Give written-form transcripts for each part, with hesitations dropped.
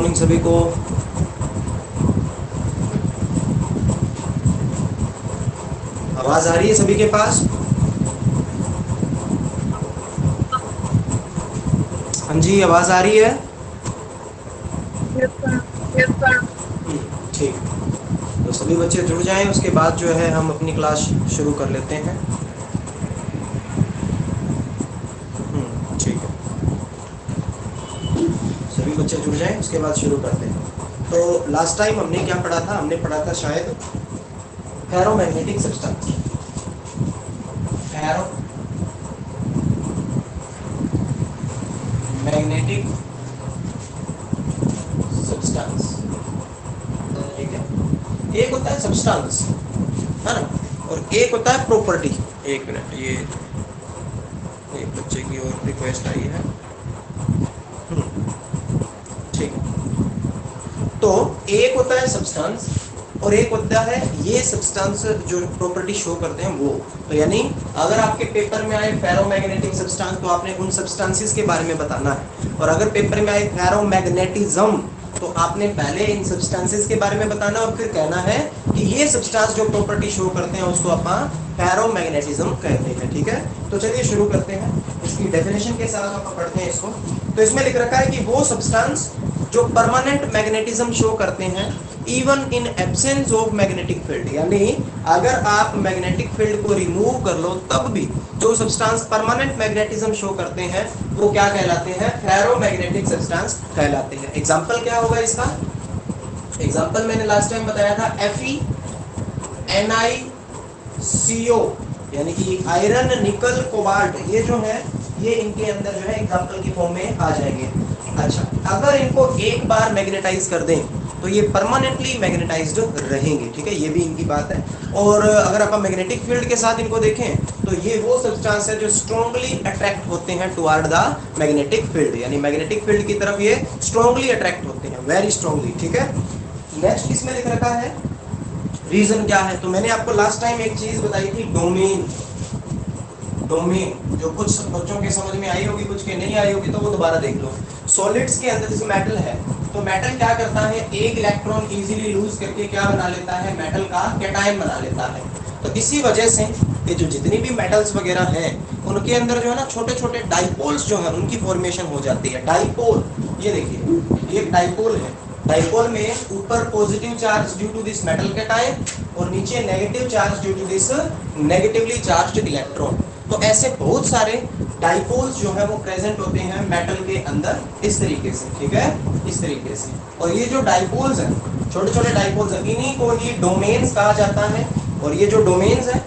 Morning सभी को। आवाज आ रही है सभी के पास? हाँ जी, आवाज आ रही है? ठीक। तो सभी बच्चे जुड़ जाएं, उसके बाद जो है हम अपनी क्लास शुरू कर लेते हैं। ठीक है, सभी बच्चे जुड़ जाएं, उसके बाद शुरू करते हैं। तो लास्ट टाइम हमने क्या पढ़ा था? हमने पढ़ा था शायद फेरोमैग्नेटिक सब्सटेंस। फेरोमैग्नेटिक सब्सटेंस, ठीक है। एक होता है सब्सटेंस, है ना, और एक होता है प्रॉपर्टी। एक मिनट, ये एक बच्चे की और रिक्वेस्ट आई है। ठीक है, तो एक होता है सब्सटेंस और एक होता है ये सब्सटेंस जो प्रॉपर्टी शो करते हैं वो। तो यानी अगर आपके पेपर में आए फेरोमैग्नेटिक सब्सटेंस तो आपने उन सब्सटेंसेस के बारे में बताना है, और अगर पेपर में आए फेरोमैग्नेटिज्म तो आपने पहले इन सब्सटेंसेस के बारे में बताना और फिर कहना है कि ये सब्सटेंस जो प्रॉपर्टी शो करते हैं उसको अपन फेरोमैग्नेटिज्म कहते हैं। ठीक है, तो चलिए शुरू करते हैं। इसकी डेफिनेशन के साथ अपन पढ़ते हैं इसको। तो इसमें लिख रखा है कि वो सब्सटेंस जो परमानेंट मैग्नेटिज्म शो करते हैं even in absence of magnetic field, यानी अगर आप मैग्नेटिक फील्ड को रिमूव कर लो तब भी जो सब्सटेंस परमानेंट मैग्नेटिज्म शो करते हैं वो क्या कहलाते हैं? फेरोमैग्नेटिक सब्सटेंस कहलाते हैं। एग्जांपल क्या होगा इसका? एग्जांपल मैंने लास्ट टाइम बताया था FeNiCO, यानी कि आयरन, निकल, कोबाल्ट, ये जो है ये इनके अंदर जो है एग्जांपल की फॉर्म में आ जाएंगे। अच्छा, अगर इनको एक बार मैग्नेटाइज कर दें तो ये परमानेंटली मैग्नेटाइज्ड रहेंगे। ठीक है, ये भी इनकी बात है। और अगर आप मैग्नेटिक फील्ड के साथ इनको देखें तो ये वो सब्सटेंस है जो स्ट्रांगली अट्रैक्ट होते हैं टुवर्ड द मैग्नेटिक फील्ड, यानी मैग्नेटिक फील्ड की तरफ ये स्ट्रांगली अट्रैक्ट होते हैं, वेरी स्ट्रांगली। ठीक है, नेक्स्ट इसमें लिख रखा है रीजन क्या है। तो मैंने आपको लास्ट टाइम एक चीज बताई थी, डोमेन। डोमेन जो कुछ बच्चों के समझ में आई होगी, कुछ के नहीं आई होगी, तो वो दोबारा देख लो। सॉलिड्स के अंदर जैसे मेटल है तो मेटल क्या करता है? एक इलेक्ट्रॉन इजीली लूज करके क्या बना लेता है? मेटल का कैटायन बना लेता है। तो इसी वजह से ये जो जितनी भी मेटल्स वगैरह हैं उनके अंदर जो है ना छोटे छोटे डाइपोल्स जो है उनकी फॉर्मेशन हो जाती है। डाइपोल, ये देखिए ये डाइपोल है। डाइपोल में ऊपर positive charge due to this metal cation और नीचे negative charge due to this negatively charged electron. तो ऐसे बहुत सारे डाइपोल्स जो है वो प्रेजेंट होते हैं मेटल के अंदर इस तरीके से। ठीक है, इस तरीके से। और ये जो डाइपोल्स हैं, छोटे छोटे डाइपोल्स हैं, इन्हीं को ही डोमेन्स कहा जाता है। और ये जो डोमेन्स हैं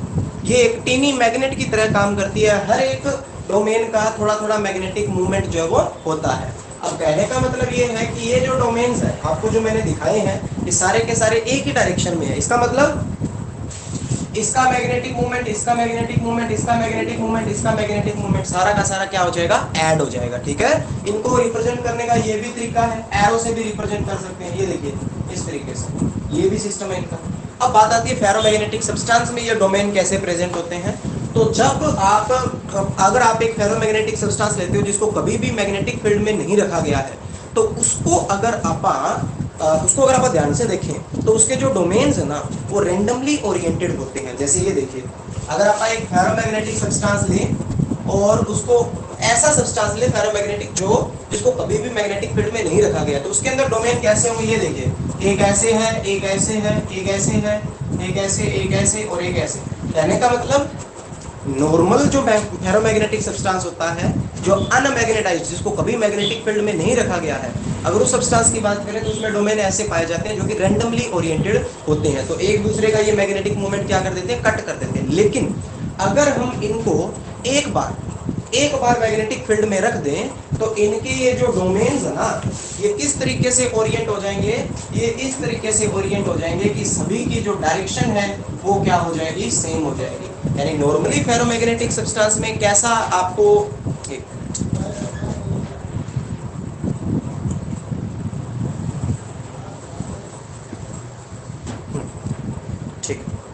ये एक टीनी मैग्नेट की तरह काम करती है। हर एक डोमेन का थोड़ा थोड़ा मैग्नेटिक मूवमेंट जो है वो होता है। अब कहने का मतलब ये है कि ये जो डोमेन्स हैं आपको जो मैंने दिखाए हैं ये सारे के सारे एक ही डायरेक्शन में है। इसका मतलब इसका मैग्नेटिक मूवमेंट, इसका मैग्नेटिक मूवमेंट, इसका मैग्नेटिक मूवमेंट, इसका मैग्नेटिक मूवमेंट, सारा का सारा क्या हो जाएगा? ऐड हो जाएगा। ठीक है, इनको रिप्रेजेंट करने का ये भी तरीका है, एरो से भी रिप्रेजेंट कर सकते हैं। ये देखिए इस तरीके से, ये भी सिस्टम है इनका। अब बात आती है फेरोमैग्नेटिक सब्सटेंस में ये डोमेन कैसे प्रेजेंट होते हैं। तो जब आप अगर आप एक फेरोमैग्नेटिक सब्सटेंस लेते हो जिसको कभी भी मैग्नेटिक फील्ड में नहीं रखा गया है तो उसको अगर आप ध्यान से देखें तो उसके जो डोमेन्स है ना वो रेंडमली ओरिएंटेड होते हैं। जैसे ये देखिए, अगर आप एक फेरोमैग्नेटिक सब्सटेंस लें और उसको ऐसा सब्सटेंस ले फेरोमैग्नेटिक जिसको कभी भी मैग्नेटिक फील्ड में नहीं रखा गया तो उसके अंदर डोमेन कैसे होंगे? ये देखिए, एक ऐसे है, एक ऐसे है, एक ऐसे है, एक ऐसे, एक ऐसे और एक ऐसे। कहने का मतलब नॉर्मल जो फेरोमैग्नेटिक सब्सटेंस होता है जो अनमैग्नेटाइज्ड, जिसको कभी मैग्नेटिक फील्ड में नहीं रखा गया है, अगर उस सब्सटेंस की बात करें तो उसमें डोमेन ऐसे पाए जाते हैं जो कि रैंडमली ओरिएंटेड होते हैं। तो एक दूसरे का ये मैग्नेटिक मूवमेंट क्या कर देते हैं? कट कर देते हैं। लेकिन अगर हम इनको एक बार मैग्नेटिक फील्ड में रख दें तो इनके ये जो डोमेन्स है ना ये किस तरीके से ओरिएंट हो जाएंगे? ये इस तरीके से ओरिएंट हो जाएंगे कि सभी की जो डायरेक्शन है वो क्या हो जाएगी? सेम हो जाएगी। यानी नॉर्मली फेरोमैग्नेटिक सब्सटेंस में कैसा आपको ठीक,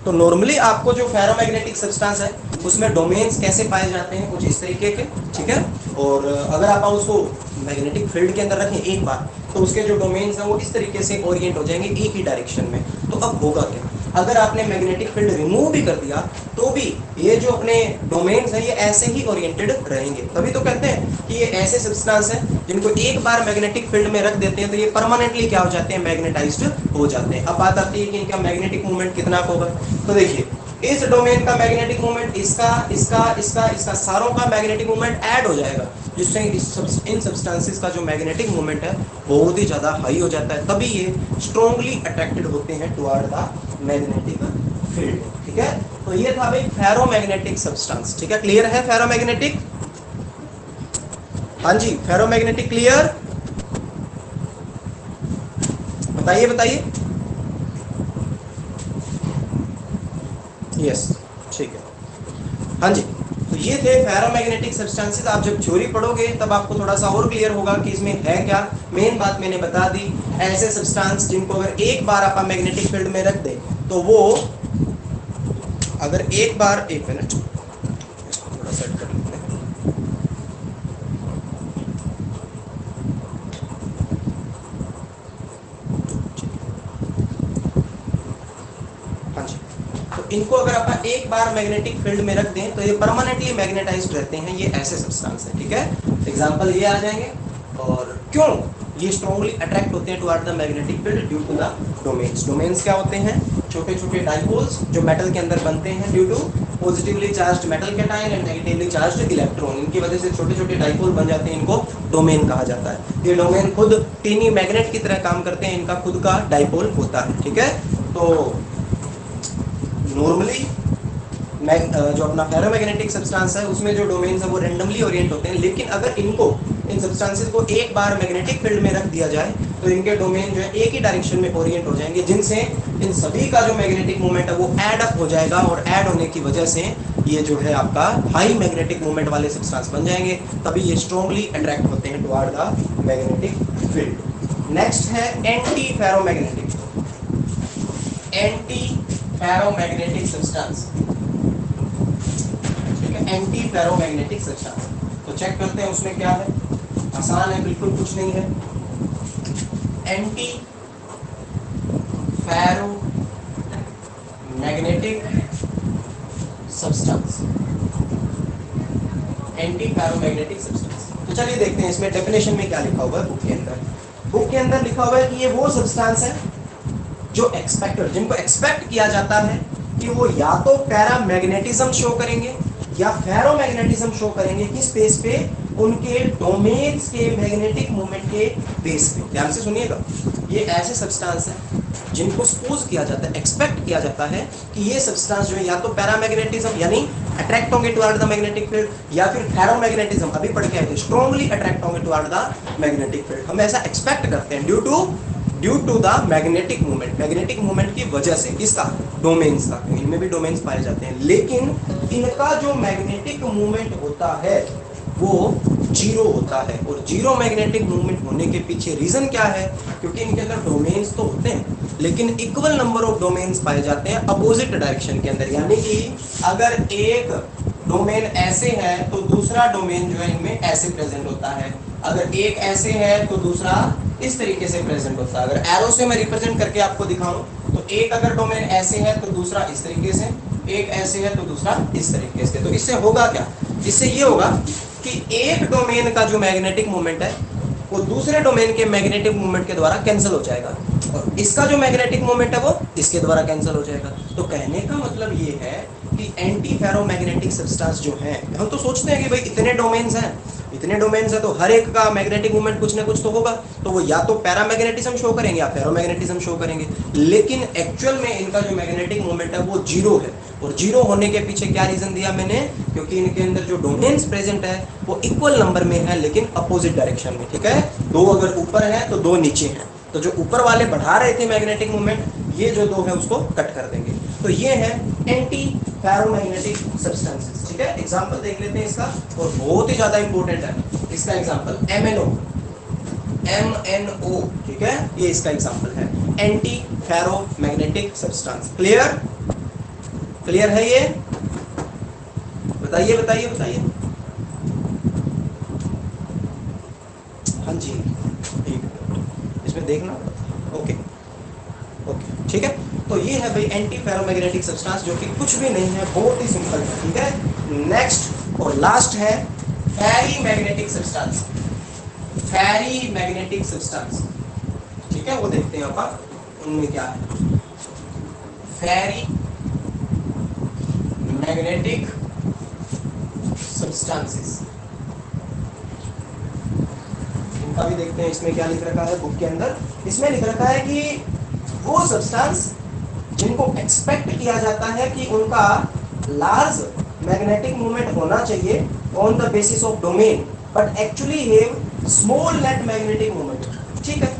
तो नॉर्मली आपको जो फेरोमैग्नेटिक सब्सटेंस है उसमें डोमेन्स कैसे पाए जाते हैं? कुछ इस तरीके के। ठीक है, और अगर आप उसको मैग्नेटिक फील्ड के अंदर रखें एक बार तो उसके जो डोमेन्स हैं वो इस तरीके से ओरिएंट हो जाएंगे एक ही डायरेक्शन में। तो अब होगा क्या, अगर आपने मैग्नेटिक फील्ड रिमूव भी कर दिया तो भी ये जो अपने डोमेन्स हैं ये ऐसे ही ओरिएंटेड रहेंगे। तभी तो कहते हैं कि ये ऐसे सब्सटेंस हैं जिनको एक बार मैग्नेटिक फील्ड में रख देते हैं तो ये परमानेंटली क्या हो जाते हैं, मैग्नेटाइज्ड हो जाते हैं। अब बात आती है कि इनका मैग्नेटिक मूवमेंट कितना होगा। तो देखिए इस डोमेन का मैग्नेटिक मूवमेंट इसका इसका इसका इसका सारों का मैग्नेटिक मूवमेंट ऐड हो जाएगा, जिससे इन सब्सटेंसेस का जो मैग्नेटिक मूवमेंट है बहुत ही ज्यादा हाई हो जाता है। तभी ये स्ट्रांगली अट्रैक्टेड होते हैं टुवर्ड द मैग्नेटिक फील्ड। ठीक है, तो ये था भाई फेरोमैग्नेटिक सब्सटेंस। ठीक है, क्लियर है फेरोमैग्नेटिक? हाँ जी, फेरोमैग्नेटिक क्लियर? बताइए बताइए। यस, ठीक है। हाँ जी, तो ये थे फेरोमैग्नेटिक सब्सटेंसेस। आप जब थ्योरी पढ़ोगे तब आपको थोड़ा सा और क्लियर होगा कि इसमें है क्या। मेन बात मैंने बता दी, ऐसे सब्सटेंस जिनको अगर एक बार आप मैग्नेटिक फील्ड में रख दें तो वो अगर एक बार, एक मिनट इसको थोड़ा सेट कर लेते हैं। हाँ जी, तो इनको अगर आप एक बार मैग्नेटिक फील्ड में रख दें तो ये परमानेंटली मैग्नेटाइज्ड रहते हैं। ये ऐसे सब्सटेंस है। ठीक है, एग्जांपल ये आ जाएंगे। और क्यों ये स्ट्रांगली अट्रैक्ट होते हैं toward the magnetic field? Due to the domains. Domains क्या होते हैं? छोटे छोटे डाइपोल्स जो मेटल के अंदर बनते हैं due to positively charged metal cation and negatively charged electron. इनकी वजह से छोटे छोटे डाइपोल बन जाते हैं, इनको डोमेन कहा जाता है। ये डोमेन खुद टीनी मैग्नेट की तरह काम करते हैं, इनका खुद का डाइपोल होता है। ठीक है, तो नॉर्मली जो अपना फेरोमैग्नेटिक सब्सटेंस है उसमें जो डोमेन्स है वो रैंडमली ओरिएंट होते हैं, लेकिन अगर इनको, इन सब्सटेंसेस को एक बार मैग्नेटिक फील्ड में रख दिया जाए तो इनके डोमेन जो है एक ही डायरेक्शन में ओरिएंट हो जाएंगे, जिनसे इन सभी का जो मैग्नेटिक मूवमेंट है वो ऐड अप हो जाएगा और ऐड होने की वजह से ये जो है आपका हाई मैग्नेटिक मूवमेंट वाले सब्सटेंस बन जाएंगे। तभी ये स्ट्रांगली अट्रैक्ट होते हैं toward the magnetic field. Next है anti ferromagnetic. Anti ferromagnetic substance. Anti ferromagnetic substance, तो चेक करते हैं उसमें क्या है। आसान है, बिल्कुल कुछ नहीं है। Anti ferromagnetic substance, anti ferromagnetic substance. तो चलिए देखते हैं इसमें डेफिनेशन में क्या लिखा हुआ है बुक के अंदर। बुक के अंदर लिखा हुआ है कि ये वो सब्सटेंस है जो एक्सपेक्टेड, जिनको एक्सपेक्ट किया जाता है कि वो या तो पैरामैग्नेटिज्म शो करेंगे या फेरोमैग्नेटिज्म शो करेंगे। किस बेस पे? उनके डोमेन्स के मैग्नेटिक मूवमेंट के बेस पे। ध्यान से सुनिएगा, ये ऐसे सब्सटेंस हैं जिनको सपोज किया जाता है, एक्सपेक्ट किया जाता है कि ये सब्सटेंस जो है या तो पैरामैग्नेटिज्म यानी अट्रैक्ट होंगे टुवर्ड द मैग्नेटिक फील्ड, या फिर फेरोमैग्नेटिज्म, अभी पढ़ के आए थे, स्ट्रांगली अट्रैक्ट होंगे टुवर्ड द मैग्नेटिक फील्ड। हम ऐसा एक्सपेक्ट करते हैं due to the magnetic movement, magnetic movement की वजह से। किसका? डोमेन्स का, इनमें भी डोमेन्स पाए जाते हैं। लेकिन इनका जो मैग्नेटिक मूवमेंट होता है वो जीरो होता है। और जीरो मैग्नेटिक मूवमेंट होने के पीछे रीजन क्या है? क्योंकि इनके अंदर डोमेन्स तो होते हैं लेकिन इक्वल नंबर ऑफ डोमेन्स पाए जाते हैं अपोजिट डायरेक्शन के अंदर। यानी कि अगर एक डोमेन ऐसे है तो दूसरा डोमेन जो है इनमें ऐसे प्रेजेंट होता है। अगर एक ऐसे है तो दूसरा इस तरीके से प्रेजेंट होता है। अगर एरो से मैं रिप्रेजेंट करके आपको दिखाऊं तो एक अगर डोमेन ऐसे है तो दूसरा इस तरीके से, एक ऐसे है तो दूसरा इस तरीके से। तो इससे होगा क्या? इससे ये होगा कि एक डोमेन का जो मैग्नेटिक मूवमेंट है वो दूसरे डोमेन के मैग्नेटिक मूवमेंट के द्वारा कैंसिल हो जाएगा और इसका जो मैग्नेटिक मूवमेंट है वो इसके द्वारा कैंसिल हो जाएगा। तो कहने का मतलब ये है कि एंटी फेरोमैग्नेटिक सब्सटेंस जो है, हम तो सोचते हैं कि भाई इतने डोमेन्स है तो हर एक का मैग्नेटिक मूवमेंट कुछ ना कुछ तो होगा, तो वो या तो पैरामैग्नेटिज्म शो करेंगे या फेरोमैग्नेटिज्म शो करेंगे। लेकिन एक्चुअल में इनका जो मैग्नेटिक मूवमेंट है वो जीरो है। और जीरो होने के पीछे क्या रीजन दिया मैंने? क्योंकि इनके अंदर जो डोमेन्स प्रेजेंट है वो इक्वल नंबर में है लेकिन अपोजिट डायरेक्शन में। ठीक है, दो अगर ऊपर है तो दो नीचे हैं, तो जो ऊपर वाले बढ़ा रहे थे मैग्नेटिक मूवमेंट, ये जो दो है उसको कट कर देंगे। तो ये है एंटी फेरोमैग्नेटिक सब्सटेंसेस। ठीक है, एग्जांपल देख लेते हैं इसका, और बहुत ही ज्यादा इंपॉर्टेंट है इसका एग्जांपल MnO। ठीक है, ये इसका एग्जांपल है, एंटी फेरोमैग्नेटिक सब्सटेंस। क्लियर है ये? बताइए बताइए बताइए। हाँ जी, ठीक। देखना। ओके ओके ठीक है। तो ये है भाई एंटी फेरोमैग्नेटिक सब्सटेंस, जो कि कुछ भी नहीं है, बहुत ही सिंपल है। ठीक है, नेक्स्ट और लास्ट है फेरी मैग्नेटिक सब्सटेंस। फेरी मैग्नेटिक सब्सटेंस, ठीक है, वो देखते हैं अपन उनमें क्या है। फेरी मैग्नेटिक सब्सटेंसेस, इनका भी देखते हैं इसमें क्या लिख रखा है बुक के अंदर। इसमें लिख रखा है कि वो सब्सटेंस जिनको एक्सपेक्ट किया जाता है कि उनका लार्ज मैग्नेटिक मूवमेंट होना चाहिए on the basis of domain, but actually have small net magnetic movement. ठीक है,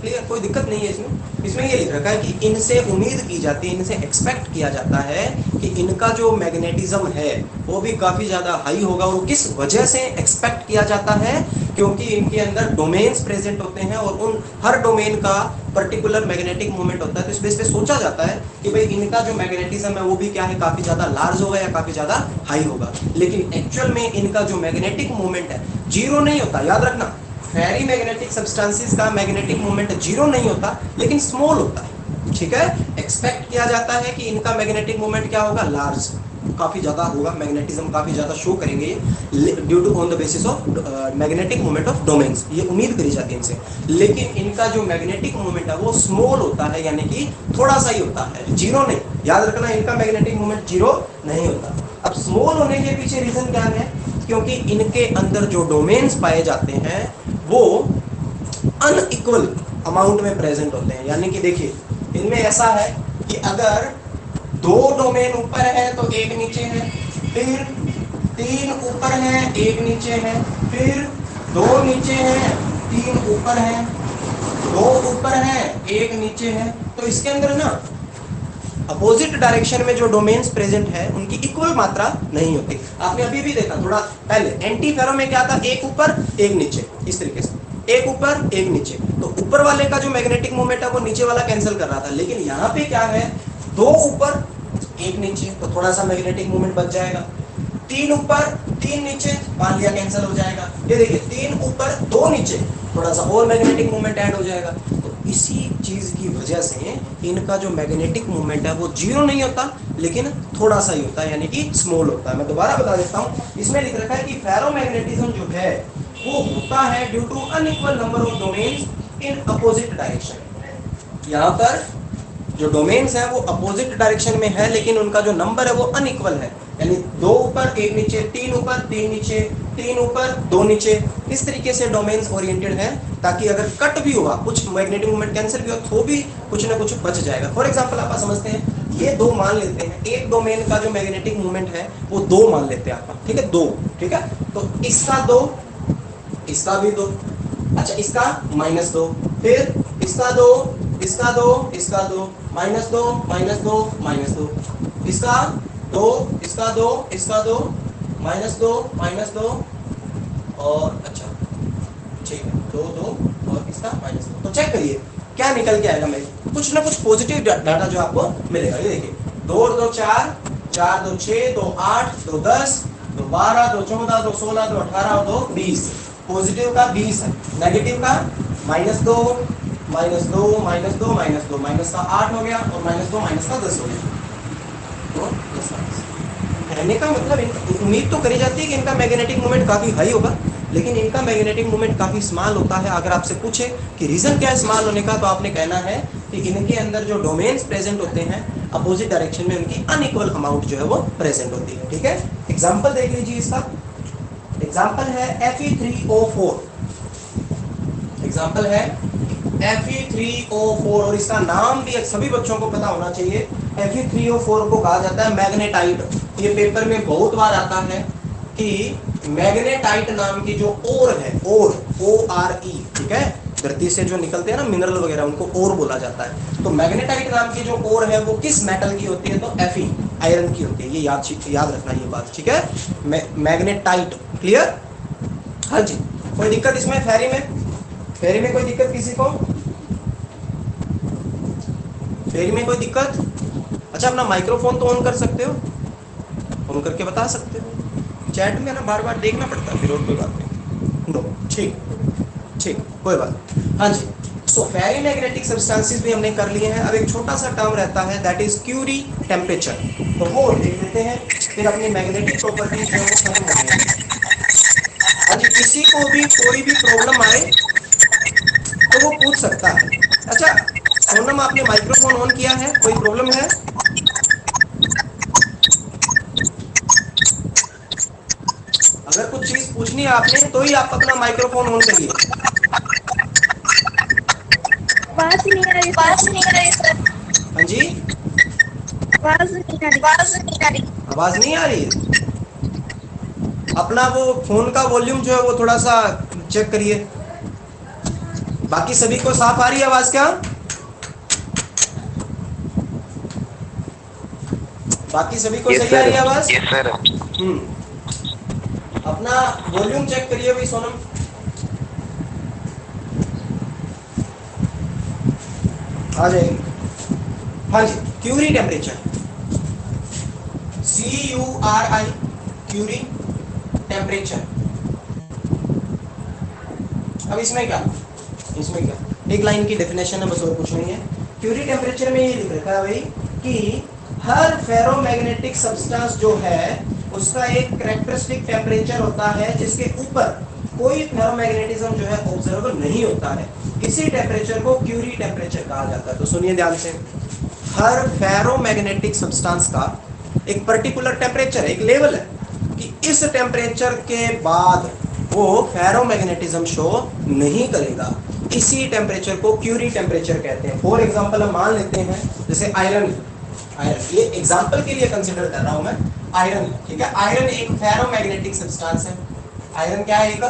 क्लियर, कोई दिक्कत नहीं है इसमें। इसमें ये लिख रखा है कि इनसे उम्मीद की जाती है, इनसे एक्सपेक्ट किया जाता है कि इनका जो मैग्नेटिज्म है वो भी काफ़ी ज़्यादा हाई होगा। और किस वजह से एक्सपेक्ट किया जाता है? क्योंकि इनके अंदर डोमेन्स प्रेजेंट होते हैं और उन हर डोमेन का पर्टिकुलर मैग्नेटिक मूवमेंट होता है। तो इस बेस पे सोचा जाता है कि भाई इनका जो मैग्नेटिज्म है वो भी क्या है, काफ़ी ज़्यादा लार्ज होगा या काफ़ी ज़्यादा हाई होगा। लेकिन एक्चुअल में इनका जो मैग्नेटिक मूवमेंट है जीरो नहीं होता, याद रखना। फेरी मैग्नेटिक सब्सटेंसेस का मैग्नेटिक मूवमेंट जीरो नहीं होता, लेकिन स्मॉल होता है। ठीक है, एक्सपेक्ट किया जाता है कि इनका मैग्नेटिक मूवमेंट क्या होगा, लार्ज, काफी ज्यादा होगा, मैग्नेटिज्म काफी ज्यादा शो करेंगे ये due to on the basis of magnetic movement of domains, ये उम्मीद करी जाती है इनसे। लेकिन इनका जो मैग्नेटिक मूवमेंट है वो स्मॉल होता है, यानी कि थोड़ा सा ही होता है, जीरो नहीं। याद रखना, इनका मैग्नेटिक मूवमेंट जीरो नहीं होता। अब स्मॉल होने के पीछे रीजन क्या है? क्योंकि इनके अंदर जो डोमेन्स पाए जाते हैं वो अनइक्वल अमाउंट में प्रेजेंट होते हैं। यानी कि देखिए, इनमें ऐसा है कि अगर दो डोमेन ऊपर है तो एक नीचे है, फिर तीन ऊपर है एक नीचे है, फिर दो नीचे है तीन ऊपर है, दो ऊपर है एक नीचे है। तो इसके अंदर ना अपोजिट डायरेक्शन में जो डोमेन्स प्रेजेंट है उनकी इक्वल मात्रा नहीं होती। आपने अभी भी देखा थोड़ा पहले, एंटी फेरो में क्या था, एक ऊपर एक नीचे, इस तरीके से एक ऊपर एक नीचे। तो ऊपर वाले का जो मैग्नेटिक मोमेंट है वो नीचे वाला कैंसिल कर रहा था। लेकिन यहाँ पे क्या है, दो ऊपर एक नीचे, तो थोड़ा सा मैग्नेटिक मोमेंट बच जाएगा। तीन ऊपर तीन नीचे, मान लिया कैंसिल हो जाएगा। ये देखिए, तीन ऊपर दो नीचे, थोड़ा सा और मैग्नेटिक मोमेंट ऐड हो जाएगा। तो इसी चीज की वजह से इनका जो मैग्नेटिक मोमेंट है वो जीरो नहीं होता, लेकिन थोड़ा सा ही होता है, यानी कि स्मॉल होता है। मैं दोबारा बता देता हूँ, इसमें लिख रखा है कि फेरोमैग्नेटिज्म जो है वो होता है due to unequal number of domains in opposite direction. यहाँ पर जो डोमेन्स है वो अपोजिट डायरेक्शन में है, लेकिन उनका जो नंबर है वो अनइक्वल है, यानी दो ऊपर एक नीचे, तीन ऊपर तीन नीचे, तीन ऊपर दो नीचे। इस तरीके से डोमेन्स ओरिएंटेड है, ताकि अगर कट भी हुआ, कुछ मैग्नेटिक मूवमेंट कैंसिल भी हो, तो भी कुछ ना कुछ बच जाएगा। फॉर एग्जांपल आप समझते हैं, ये दो मान लेते हैं, एक डोमेन का जो मैग्नेटिक मूवमेंट है वो दो मान लेते हैं आप, ठीक है, दो, ठीक है। तो इसका दो, इसका भी दो, अच्छा इसका माइनस दो, फिर इसका दो, इसका दो, इसका दो, माइनस दो, माइनस दो, माइनस दो, इसका दो, इसका दो, इसका दो, माइनस दो, माइनस दो, और अच्छा ठीक है, दो दो और इसका माइनस दो। तो चेक करिए क्या निकल के आएगा, मेरे कुछ ना कुछ पॉजिटिव डाटा जो आपको मिलेगा। ये देखिए, दो और दो चार, चार दो छः, दो आठ, दो 10, दो 12, दो 14, दो 16, दो 18 और दो 20। पॉजिटिव का 20 है, नेगेटिव का माइनस दो, माइनस दो, माइनस दो, माइनस दो, माइनस का 8 हो गया, और माइनस दो माइनस का 10 हो गया। तो कहने का मतलब उम्मीद तो करी जाती है कि इनका मैग्नेटिक मोमेंट काफी हाई होगा, लेकिन इनका मैग्नेटिक मोमेंट काफी स्मॉल होता है। अगर आपसे पूछे कि रीजन क्या है स्मॉल होने का, तो आपने कहना है कि इनके अंदर जो डोमेन्स प्रेजेंट होते हैं अपोजिट डायरेक्शन में, उनकी अनइक्वल अमाउंट जो है वो प्रेजेंट होती है। ठीक है, एग्जाम्पल देख लीजिए इसका। एग्जाम्पल है Fe3O4, एग्जाम्पल है Fe3O4, और इसका नाम भी सभी बच्चों को पता होना चाहिए। Fe3O4 को कहा जाता है मैग्नेटाइट। ये पेपर में बहुत बार आता है कि मैग्नेटाइट नाम की जो ओर है, ओर, ORE, ठीक है, धरती से जो निकलते हैं ना मिनरल वगैरह, उनको ओर बोला जाता है। तो मैग्नेटाइट नाम की जो ओर है वो किस मेटल की होती है, तो Fe, आयरन की होती है। ये याद रखना ये बात, ठीक है, मैग्नेटाइट। क्लियर? हाँ जी, कोई दिक्कत इसमें? फेरी में कोई दिक्कत किसी को? फेरी में कोई दिक्कत? अच्छा, अपना माइक्रोफोन तो ऑन कर सकते हो, ऑन करके बता सकते हो। चैट में ना बार बार देखना पड़ता है फिर, और कोई बात नहीं। नो, ठीक ठीक, कोई बात नहीं। हाँ जी, सो फेरोमैग्नेटिक सब्सटेंसेस भी हमने कर लिए हैं। अब एक छोटा सा टर्म रहता है दैट इज क्यूरी टेम्परेचर, तो वो देख लेते हैं, फिर अपनी मैग्नेटिक प्रॉपर्टीज जो है वो खत्म हो जाएगी। हाँ जी, किसी को भी कोई भी प्रॉब्लम आए तो वो पूछ सकता है। अच्छा सोनम, आपने माइक्रोफोन ऑन किया है, कोई प्रॉब्लम है? अगर कुछ चीज पूछनी है आपने तो ही आप अपना माइक्रोफोन ऑन करिए। आवाज नहीं आ रही सर। हाँ जी, आवाज नहीं आ रही। आवाज नहीं आ रही है? अपना वो फोन का वॉल्यूम जो है वो थोड़ा सा चेक करिए। बाकी सभी को साफ आ रही है आवाज क्या? बाकी सभी को सही आ रही है आवाज? Yes sir. अपना वॉल्यूम चेक करिए भाई सोनम। आ जाएगी। हाँ जी, Curie temperature, CURI, Curie temperature. अब इसमें क्या, एक लाइन की डेफिनेशन है बस, और कुछ नहीं है। क्यूरी टेम्परेचर में ये लिख रखा है भाई कि हर फेरोमैग्नेटिक सब्सटेंस जो है उसका एक कैरेक्टरिस्टिक टेम्परेचर होता है जिसके ऊपर कोई फेरोमैग्नेटिज्म जो है ऑब्जर्व नहीं होता है। इसी टेम्परेचर को क्यूरी टेम्परेचर कहा जाता है। तो सुनिए ध्यान से, हर फेरोमैग्नेटिक सब्सटेंस का एक पर्टिकुलर टेम्परेचर है, एक लेवल है कि इस टेम्परेचर के बाद वो फेरोमैग्नेटिज्म शो नहीं करेगा। इसी टेम्परेचर को क्यूरी टेम्परेचर कहते हैं। फॉर एग्जांपल हम मान लेते हैं जैसे आयरन, ये एग्जांपल के लिए कंसीडर कर रहा हूं मैं, आयरन, ठीक है। आयरन एक फेरोमैग्नेटिक सब्सटेंस है। आयरन क्या है? एक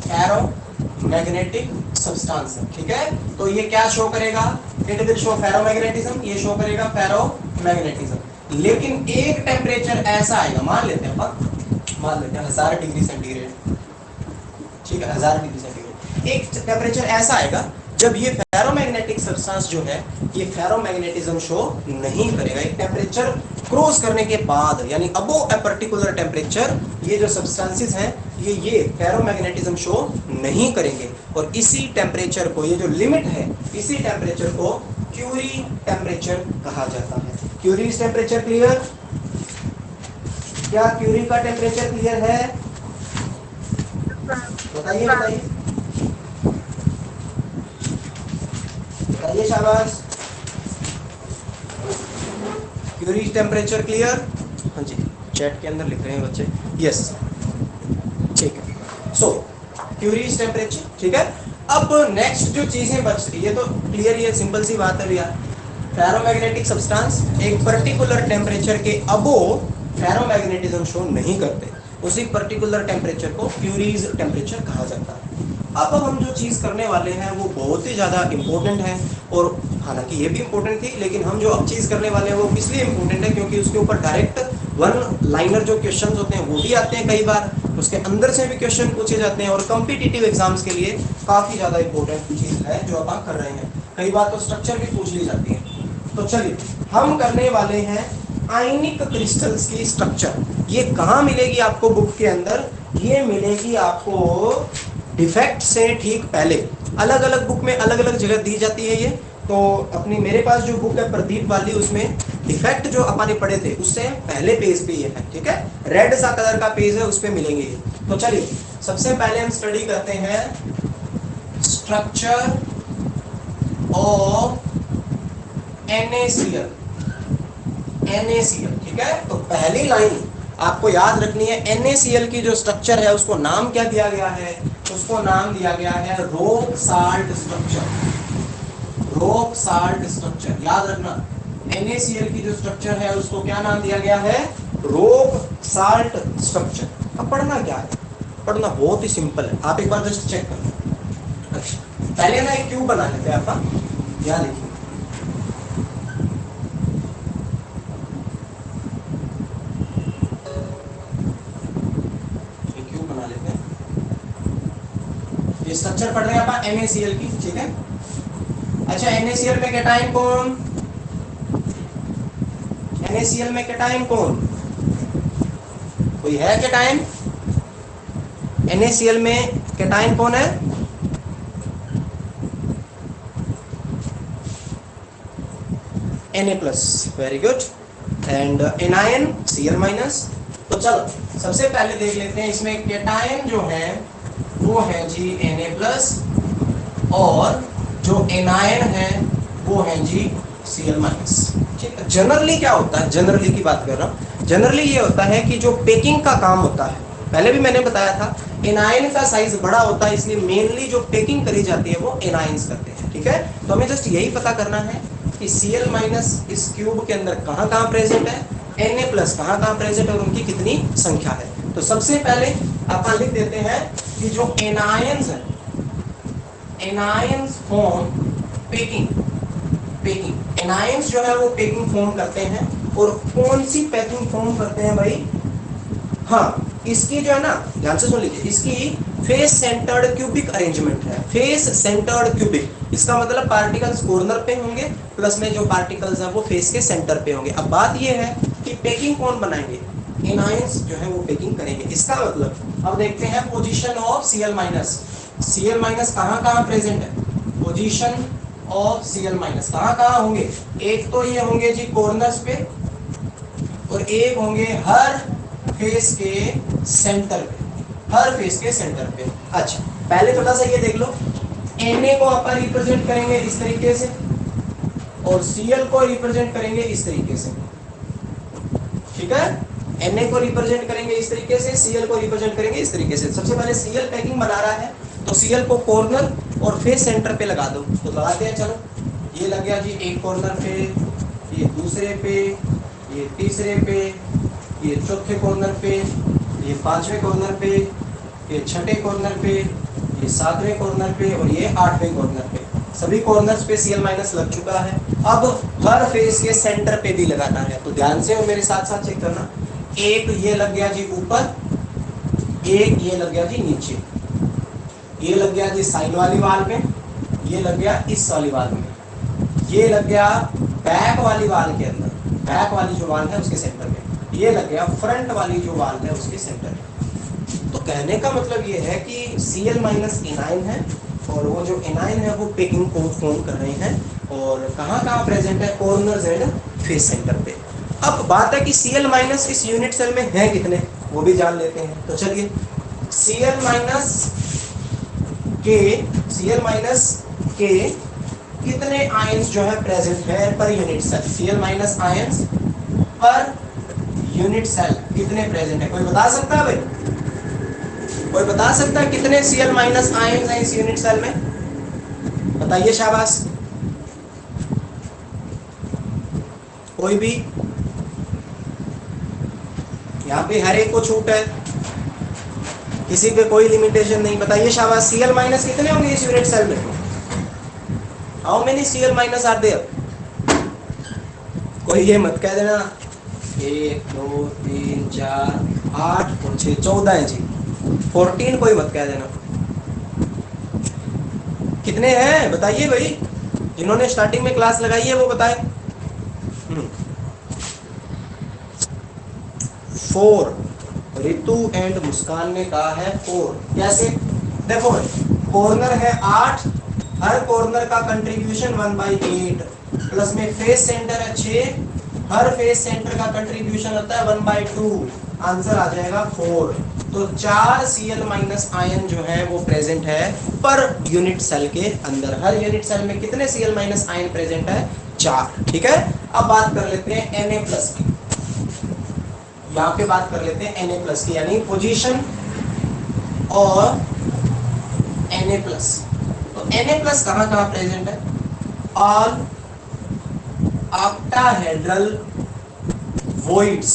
फेरोमैग्नेटिक सब्सटेंस है, ठीक है। तो ये क्या शो करेगा? इट विल शो फेरोमैग्नेटिज्म, ये शो करेगा फेरोमैग्नेटिज्म। लेकिन एक टेम्परेचर ऐसा आएगा, मान लेते हैं 1000 डिग्री सेंटीग्रेड, ठीक है, 1000 डिग्री सेंटीग्रेड। एक टेम्परेचर ऐसा आएगा जब ये फेरोमैग्नेटिक सब्सटेंस जो है ये फेरोमैग्नेटिज्म शो नहीं करेगा। एक टेम्परेचर क्रॉस करने के बाद, यानी अबोव अ पर्टिकुलर टेम्परेचर, ये जो सब्सटेंसेस हैं ये फेरोमैग्नेटिज्म शो नहीं करेंगे। और इसी टेम्परेचर को, ये जो लिमिट है, इसी टेम्परेचर को क्यूरी टेम्परेचर कहा जाता है। Curie temperature clear? क्या क्यूरी का टेम्परेचर क्लियर है? बताइए बताइए बताइए, शाबाश। Curie temperature clear? हाँ जी, चैट के अंदर लिख रहे हैं बच्चे, यस, ठीक है। सो क्यूरी टेम्परेचर, ठीक है। अब नेक्स्ट जो चीजें बच रही है, तो क्लियर, ये सिंपल सी बात है भैया। फेरोमैग्नेटिक सब्सटेंस एक पर्टिकुलर टेम्परेचर के अबोव फेरोमैग्नेटिज्म शो नहीं करते, उसी पर्टिकुलर टेम्परेचर को क्यूरीज टेम्परेचर कहा जाता है। अब हम जो चीज़ करने वाले हैं वो बहुत ही ज़्यादा इम्पोर्टेंट है, और हालांकि ये भी इम्पोर्टेंट थी, लेकिन हम जो अब चीज़ करने वाले हैं वो इसलिए इम्पोर्टेंट है क्योंकि उसके ऊपर डायरेक्ट वन लाइनर जो क्वेश्चन होते हैं वो भी आते हैं कई बार, उसके अंदर से भी क्वेश्चन पूछे जाते हैं, और कॉम्पिटिटिव एग्जाम्स के लिए काफ़ी ज़्यादा इम्पोर्टेंट चीज़ है जो अब आप कर रहे हैं। कई बार तो स्ट्रक्चर भी पूछ ली जाती है। तो चलिए हम करने वाले हैं आयनिक क्रिस्टल्स की स्ट्रक्चर। ये कहाँ मिलेगी आपको बुक के अंदर? ये मिलेगी आपको डिफेक्ट से ठीक पहले। अलग अलग बुक में अलग अलग जगह दी जाती है ये। तो अपनी मेरे पास जो बुक है प्रदीप वाली, उसमें डिफेक्ट जो अपने पढ़े थे उससे पहले पेज पे ये है, ठीक है। रेड सा कलर का पेज है, उस पे मिलेंगे ये। तो चलिए सबसे पहले हम स्टडी करते हैं स्ट्रक्चर ऑफ NaCl, ठीक है। तो पहली लाइन आपको याद रखनी है, NaCl की जो स्ट्रक्चर है उसको नाम क्या दिया गया है? उसको नाम दिया गया है rock salt structure. Rock salt structure याद रखना, NaCl की जो स्ट्रक्चर है उसको क्या नाम दिया गया है? Rock salt structure. अब पढ़ना क्या है? पढ़ना बहुत ही सिंपल है, आप एक बार जस्ट चेक कर लो। अच्छा, पहले ना एक क्यूब बना लेते हैं आपका, यहाँ देखिए, ये स्ट्रक्चर पढ़ रहे हैं आप NaCl की, ठीक है। अच्छा, NaCl में कैटायन कौन? NaCl में कैटायन कौन? कोई है कैटायन? NaCl में कैटायन कौन है? Na+, very good. And anion Cl-। तो चलो सबसे पहले देख लेते हैं इसमें कैटायन जो है वो है जी Na+, और जो एनायन है वो है जी Cl-। ठीक है, जनरली क्या होता है, जनरली की बात कर रहा हूँ, जनरली ये होता है कि जो पैकिंग का काम होता है, पहले भी मैंने बताया था एनायन का साइज बड़ा होता है, इसलिए मेनली जो पैकिंग करी जाती है वो एनायंस करते हैं। ठीक है, तो हमें जस्ट यही पता करना है कि Cl- इस क्यूब के अंदर कहाँ कहाँ प्रेजेंट है, Na+ कहाँ कहाँ प्रेजेंट है और उनकी कितनी संख्या है। तो सबसे पहले अपन लिख देते हैं कि जो एनायंस है, anions form packing, packing anions जो है वो पैकिंग फॉर्म करते हैं। और कौन सी पैकिंग फॉर्म करते हैं भाई, हाँ इसकी जो है ना, ध्यान से सुन लीजिए, इसकी फेस सेंटर्ड क्यूबिक अरेंजमेंट है। फेस सेंटर्ड क्यूबिक, इसका मतलब पार्टिकल्स कॉर्नर पे होंगे, प्लस में जो पार्टिकल्स हैं वो फेस के सेंटर पे होंगे। अब बात ये है कि पैकिंग कौन बनाएंगे, एनायंस जो है वो पैकिंग करेंगे। इसका मतलब अब देखते हैं पोजीशन ऑफ Cl-। Cl- कहाँ कहाँ प्रेजेंट है, पोजीशन ऑफ Cl- कहाँ कहाँ होंगे, एक तो ये होंगे जी कॉर्नर्स पे, और एक होंगे हर फेस के सेंटर पे, हर फेस के सेंटर पे। अच्छा पहले थोड़ा सा ये देख लो, Na को अपन रिप्रेजेंट करेंगे इस तरीके से, और Cl को रिप्रेजेंट करेंगे इस तरीके से। ठीक है, Na को रिप्रेजेंट करेंगे इस तरीके से, Cl को रिप्रेजेंट करेंगे इस तरीके से। सबसे पहले Cl पैकिंग बना रहा है, तो Cl को कॉर्नर और फेस सेंटर पे लगा दो। तो लगाते हैं, चलो ये लग गया जी एक कॉर्नर पे, ये दूसरे पे, ये तीसरे पे, ये चौथे कॉर्नर पे, ये पांचवें कॉर्नर पे, ये छठे कॉर्नर पे, ये सातवें कॉर्नर पे, और ये आठवें कॉर्नर पे। सभी कॉर्नर्स पे Cl- लग चुका है। अब हर फेस के सेंटर पे भी लगाना है, तो ध्यान से और मेरे साथ साथ चेक करना। एक ये लग गया जी ऊपर, एक ये लग गया जी नीचे, ये लग गया जी साइड वाली वाल में, ये लग गया इस वाली वाल में, ये लग गया बैक वाली वाल के अंदर, बैक वाली जो वाल है उसके सेंटर में, ये लग गया फ्रंट वाली जो वाल है उसके सेंटर में। तो कहने का मतलब ये है कि Cl- एनायन है, और वो जो एनायन है वो पैकिंग को फॉर्म कर रहे हैं, और कहाँ कहाँ प्रेजेंट है, कॉर्नर्स एंड फेस सेंटर पे। अब बात है कि Cl- इस यूनिट सेल में है कितने, वो भी जान लेते हैं। तो चलिए Cl- के Cl- के कितने आयंस जो है प्रेजेंट है पर यूनिट सेल, Cl- आयंस पर यूनिट सेल कितने प्रेजेंट है, कोई बता सकता है भाई, कोई बता सकता है कितने Cl- आयंस हैं इस यूनिट सेल में, बताइए शाबाश, कोई भी, यहाँ पे हर एक को छूट है, किसी पे कोई लिमिटेशन नहीं, बताइए शाबाश। Cl- कितने होंगे इस यूनिट सेल में, how many Cl- are there, कोई ये मत कह देना 1 2 3 4 8 और 6 14 है जी, 14 कोई मत कह देना। कितने हैं बताइए भाई, जिन्होंने स्टार्टिंग में क्लास लगाई है वो बताए। 4, रितु एंड मुस्कान ने कहा है 4। कैसे, देखो भाई कॉर्नर है 8, हर कॉर्नर का कंट्रीब्यूशन 1/8, प्लस में फेस सेंटर है 6, हर फेस सेंटर का कंट्रीब्यूशन होता है 1/2, आंसर आ जाएगा 4। तो 4 Cl- आयन जो है वो प्रेजेंट है पर यूनिट सेल के अंदर। हर यूनिट सेल में कितने Cl- आयन प्रेजेंट है, 4। ठीक है, अब बात कर लेते हैं Na+ की, यहाँ पे बात कर लेते हैं Na+ की, यानी पोजीशन और Na+। तो Na+ कहाँ कहाँ प्रेजेंट है, all octahedral voids,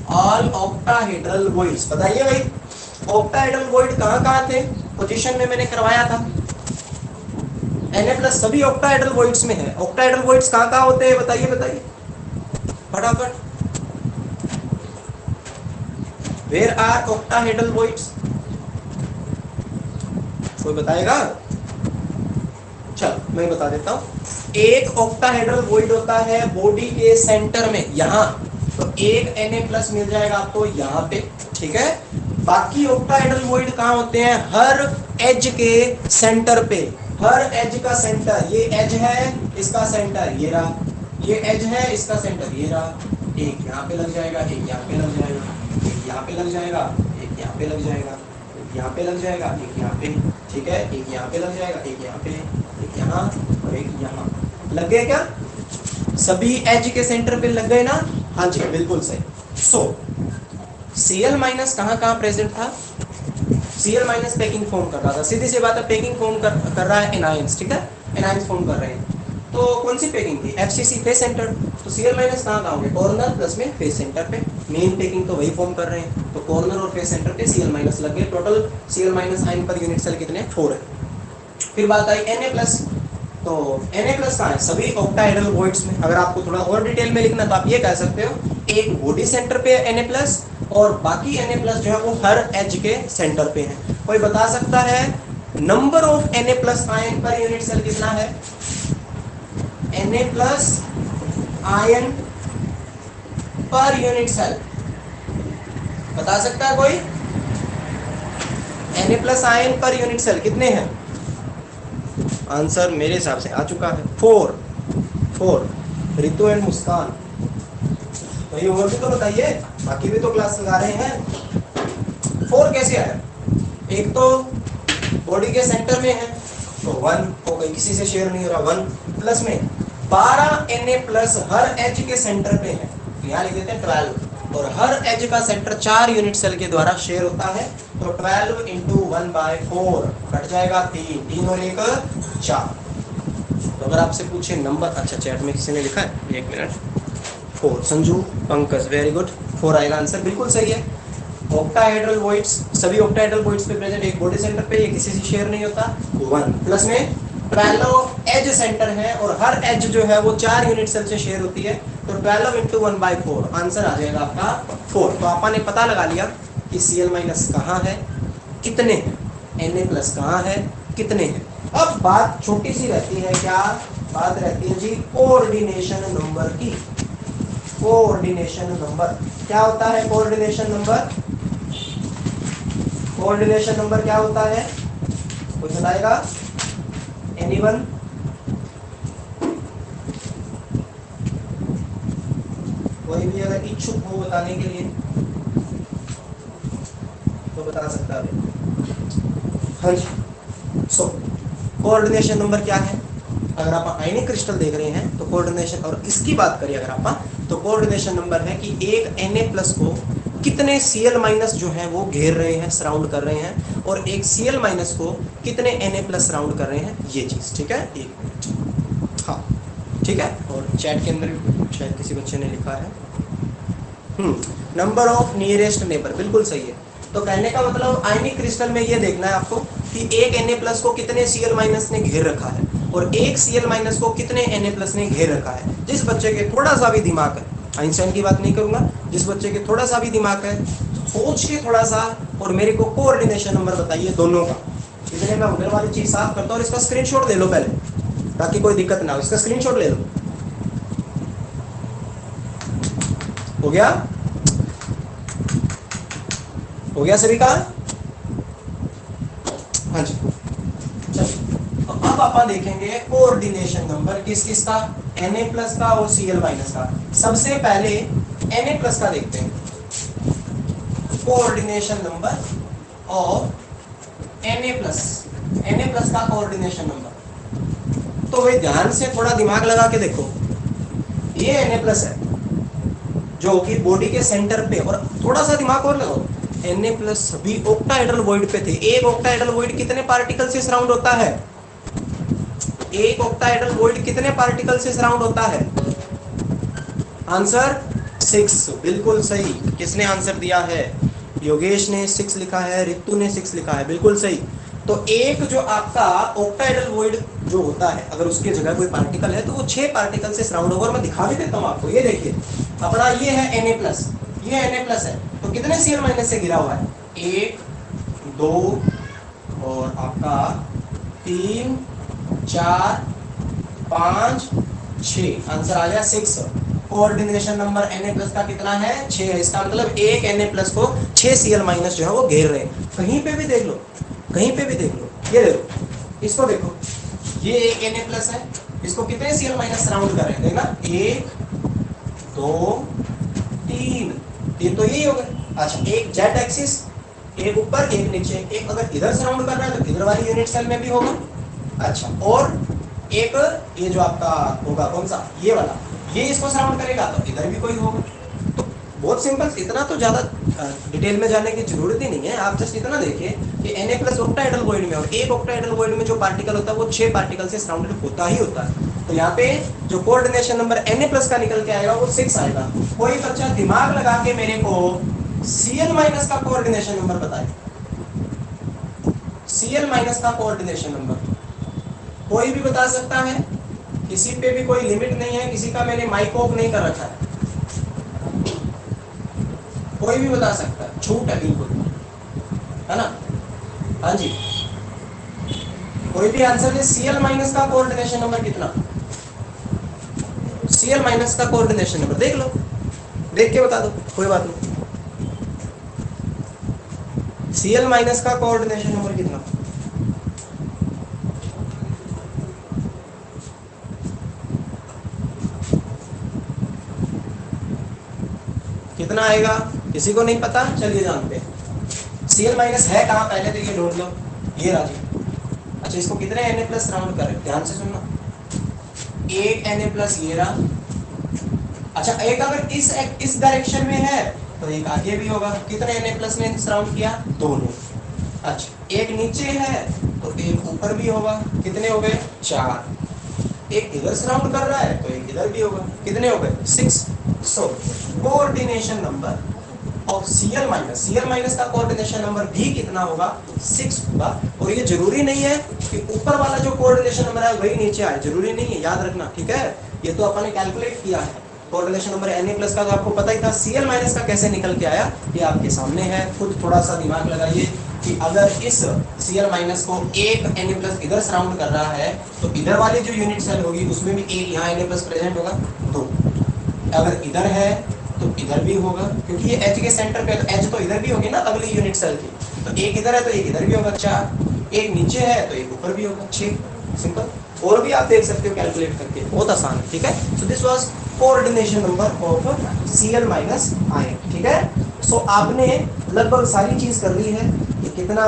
all octahedral voids. बताइए भाई ऑक्टाहेड्रल वॉइड कहाँ कहाँ थे, पोजीशन में मैंने करवाया था, Na+ सभी ऑक्टाहेड्रल वॉइड्स में है। ऑक्टाहेड्रल वॉइड्स कहाँ कहाँ होते हैं बताइए, बताइए फटाफट, वेयर आर ऑक्टाहेड्रल वॉइड्स, कोई बताएगा, चलो मैं बता देता हूँ। एक ऑक्टाहेड्रल वॉइड होता है बॉडी के सेंटर में यहाँ, तो एक Na+ मिल जाएगा आपको यहाँ पे। ठीक है, बाकी ऑक्टाहेड्रल वॉइड कहाँ होते हैं, हर एज के सेंटर पे, हर एज का सेंटर, ये एज है इसका सेंटर ये रहा, ये एज है, इसका सेंटर ये रहा, एक यहाँ पे लग जाएगा, एक यहाँ पे लग जाएगा, एक यहाँ पे लग जाएगा, एक यहाँ पे लग जाएगा, एक यहाँ पे लग जाएगा, एक यहाँ पे, ठीक है, एक यहाँ पे लग जाएगा, एक यहाँ पे, एक यहाँ और एक यहाँ। लग गए क्या? सभी एज के सेंटर पे लग गए ना? हाँ जी बिल्कुल सही। सो Cl माइनस कहाँ प्रेजेंट था? Cl माइनस पैकिंग फॉर्म कर रहा था, सीधी सी बात है, पैकिंग फॉर्म कर रहा है एनायंस, ठीक है, एनायंस फॉर्म कर रहे हैं। तो कौन सी पैकिंग थी? FCC face centre. तो Cl माइनस कहाँ होंगे? कॉर्नर प्लस में फेस सेंटर पे। मेन पैकिंग तो वही फॉर्म कर रहे हैं, तो कॉर्नर और फेस सेंटर पे Cl माइनस लग गए। Total Cl minus ion per unit cell कितने? 4 है। फिर बात आई Na प्लस। तो Na प्लस कहाँ है? सभी ऑक्टाहेड्रल वॉइड्स में। अगर आपको थोड़ा और डिटेल में लिखना तो आप ये कह सकते हो, एक बॉडी सेंटर पे Na प्लस और बाकी Na प्लस जो है वो हर एज के सेंटर पे है। कोई बता सकता है number of Na plus ion per unit cell कितना है? Na plus ion per unit cell बता सकता है कोई? Na plus ion per unit cell कितने हैं? आंसर मेरे हिसाब से आ चुका है 4। रितु एंड मुस्कान, भाई और भी तो बताइए, बाकी भी तो क्लास लगा रहे हैं। 4 कैसे आया? एक तो बॉडी के सेंटर में है तो 1 हो गई, किसी से शेयर नहीं हो रहा, 1 प्लस में 12 Na प्लस हर एज के सेंटर पे है, तो यहाँ लिख देते हैं 12, और हर एज का सेंटर 4 यूनिट सेल के द्वारा शेयर होता है, तो 12 इंटू 1/4 कट जाएगा 3 और 1 4। तो अगर आपसे पूछे नंबर, अच्छा चैट में किसी ने लिखा है, 1 minute, 4 Sanju Pankaj, very good, 4 आएगा आंसर, बिल्कुल सही है। ऑक्टाहेड्रल वॉइड्स, सभी ऑक्टाहेड्रल वॉइड्स पे प्रेजेंट, एक बॉडी सेंटर पे, ये किसी से शेयर नहीं होता, 1 प्लस में 12 एज सेंटर है और हर एज जो है वो 4 यूनिट सेल से शेयर होती है, तो 12 इंटू 1/4 आंसर आ जाएगा आपका 4। तो आपने पता लगा लिया कि Cl माइनस कहाँ है, कितने हैं, Na प्लस कहाँ है, कितने हैं। अब बात छोटी सी रहती है, क्या बात रहती है जी? कोऑर्डिनेशन नंबर की। कोऑर्डिनेशन नंबर क्या होता है? कोऑर्डिनेशन नंबर, कोऑर्डिनेशन नंबर क्या होता है? कोई बताएगा? एनीवन? कोई भी अगर इच्छुक हो बताने के लिए तो बता सकता है। हाँ जी, सो कोऑर्डिनेशन नंबर क्या है? अगर आप आयनिक क्रिस्टल देख रहे हैं तो कोऑर्डिनेशन, और इसकी बात करिए अगर आप, तो कोऑर्डिनेशन नंबर है कि एक Na प्लस को कितने Cl माइनस जो है वो घेर रहे हैं, सराउंड कर रहे हैं, और एक Cl माइनस को कितने Na प्लस सराउंड कर रहे हैं, ये चीज, ठीक है। 1 मिनट, हाँ ठीक है। और चैट के अंदर शायद किसी बच्चे ने लिखा है नंबर ऑफ नियरेस्ट नेबर, बिल्कुल सही है। तो कहने का मतलब आयनिक क्रिस्टल में ये देखना है आपको कि एक Na प्लस को कितने Cl माइनस ने घेर रखा है और एक Cl माइनस को कितने Na प्लस ने घेर रखा है। जिस बच्चे के थोड़ा सा भी दिमाग है, आइंस्टाइन की बात नहीं करूंगा, जिस बच्चे के थोड़ा सा भी दिमाग है, सोच के थोड़ा सा और मेरे को कोऑर्डिनेशन नंबर बताइए दोनों का। इसलिए मैं उधर वाली चीज साफ करता हूँ और इसका स्क्रीनशॉट ले लो पहले, ताकि कोई दिक्कत ना हो। इसका स्क्रीनशॉट ले लो। हो गया? हो गया सभी का? हाँ जी, चलिए अब आप देखेंगे कोऑर्डिनेशन नंबर किस किस का? Na प्लस का और Cl माइनस का। सबसे पहले Na प्लस का देखते हैं, कोऑर्डिनेशन नंबर और Na प्लस का कोऑर्डिनेशन नंबर। तो भाई ध्यान से थोड़ा दिमाग लगा के देखो, ये Na प्लस है जो कि बॉडी के सेंटर पे, और थोड़ा सा दिमाग और लगाओ, Na प्लस सभी ऑक्टाहेड्रल वॉइड पे थे। एक ऑक्टाहेड्रल वॉइड कितने पार्टिकल से सराउंड होता है? एक ऑक्टाहेड्रल वॉइड कितने पार्टिकल से सराउंड होता है? आंसर 6, बिल्कुल सही। किसने आंसर दिया है? योगेश ने 6 लिखा है, रितु ने 6 लिखा है, बिल्कुल सही। तो एक जो आपका ऑक्टाहेड्रल वॉइड जो होता है, अगर उसकी जगह कोई पार्टिकल है तो वो 6 पार्टिकल से सराउंड होगा। और मैं दिखा भी देता हूँ आपको, ये देखिए अपना ये है Na प्लस, ये Na प्लस है, तो कितने Cl माइनस से घिरा हुआ है? 1 2 और आपका 3 4 5 6, आंसर आ गया 6। कोऑर्डिनेशन नंबर Na प्लस का कितना है? 6 है। इसका मतलब एक Na प्लस को 6 Cl माइनस जो है वो घेर रहे हैं। कहीं पे भी देख लो, कहीं पे भी देख लो, ये देखो, इसको देखो, ये एक Na प्लस है, इसको कितने Cl माइनस राउंड कर रहे हैं, देखना 1 2 3, तीन तो यही हो गए। अच्छा, एक जेड एक्सिस, एक ऊपर एक नीचे, एक अगर इधर से राउंड कर रहा है तो इधर वाली यूनिट सेल में भी होगा। अच्छा, और एक ये जो आपका होगा कौन सा, ये वाला, ये इसको सराउंड करेगा तो इधर भी कोई होगा। तो बहुत सिंपल, इतना तो ज्यादा डिटेल में जाने की जरूरत ही नहीं है। आप जस्ट इतना देखिए कि Na प्लस ऑक्टाहेड्रल वॉइड में, और एक ऑक्टाहेड्रल वॉइड में जो पार्टिकल होता है वो 6 पार्टिकल से सराउंडेड होता ही होता है। तो यहाँ पे जो कोऑर्डिनेशन नंबर Na प्लस का निकल के आएगा वो 6 आएगा। कोई बच्चा दिमाग लगा के मेरे को Cl माइनस का कोऑर्डिनेशन नंबर बताए, Cl माइनस का कोऑर्डिनेशन नंबर कोई भी बता सकता है, किसी पे भी कोई लिमिट नहीं है, किसी का मैंने माइक ऑफ नहीं कर रखा है, कोई भी बता सकता है, छूट है बिल्कुल, है ना। हाँ जी, कोई भी आंसर दे। Cl माइनस का कोऑर्डिनेशन नंबर कितना, Cl माइनस का कोऑर्डिनेशन नंबर देख लो, देख के बता दो, कोई बात नहीं। Cl माइनस का कोऑर्डिनेशन नंबर कितना, कितना आएगा, किसी को नहीं पता, चलिए जानते हैं। Cl माइनस है कहाँ, पहले तो ये ढूंढ लो, ये राजी। अच्छा, इसको कितने Na प्लस राउंड करें, ध्यान से सुनना, एक Na प्लस ये रहा। अच्छा, एक अगर इस डायरेक्शन में है तो एक आगे भी होगा, कितने Na प्लस ने राउंड किया, दोनों। अच्छा, एक नीचे है तो एक ऊपर भी होगा, कितने हो गए, 4। एक इधर से राउंड कर रहा है तो एक इधर भी होगा, कितने हो गए, 6। So coordination number of Cl minus का कोऑर्डिनेशन नंबर भी कितना होगा, 6 होगा। और ये जरूरी नहीं है कि ऊपर वाला जो कोऑर्डिनेशन नंबर है वही नीचे आए, जरूरी नहीं है, याद रखना, ठीक है। ये तो अपन ने कैलकुलेट किया है, कोऑर्डिनेशन नंबर Na प्लस का तो आपको पता ही था, Cl माइनस का कैसे निकल के आया ये आपके सामने है। खुद थोड़ा सा दिमाग लगाइए कि अगर इस Cl माइनस को एक Na प्लस इधर सराउंड कर रहा है तो इधर वाली जो यूनिट सेल होगी उसमें भी एक यहाँ Na प्लस प्रेजेंट होगा, 2। अगर इधर है तो इधर भी होगा, क्योंकि ये H के सेंटर पे है तो H तो इधर भी होगी ना अगली यूनिट सेल की, तो एक इधर है तो एक इधर भी होगा, 4। एक नीचे है तो एक ऊपर भी होगा, 6। सिंपल। और भी आप देख सकते हो कैलकुलेट करके, बहुत आसान है, ठीक है। सो this was coordination number of Cl minus ion, ठीक है। सो आपने लगभग सारी चीज कर ली है कि कितना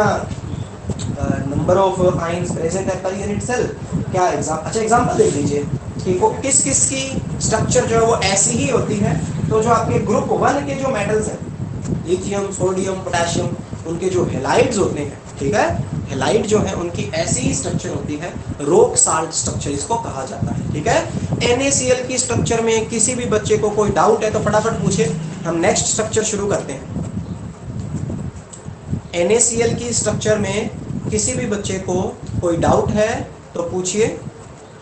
नंबर ऑफ आयंस प्रेजेंट है पर यूनिट सेल, क्या एग्जांपल देख लीजिए कि वो किस किस की स्ट्रक्चर जो है वो ऐसी ही होती है। तो जो आपके ग्रुप 1 के जो मेटल्स हैं, लिथियम, सोडियम, पोटेशियम, उनके जो हैलाइड्स होते हैं, ठीक है, हैलाइड जो है उनकी ऐसी ही स्ट्रक्चर होती है, रॉक साल्ट स्ट्रक्चर इसको कहा जाता है, ठीक है। NaCl की स्ट्रक्चर में किसी भी बच्चे को कोई डाउट है तो फटाफट पूछे, हम नेक्स्ट स्ट्रक्चर शुरू करते हैं। NaCl की स्ट्रक्चर में किसी भी बच्चे को कोई डाउट है तो पूछिए,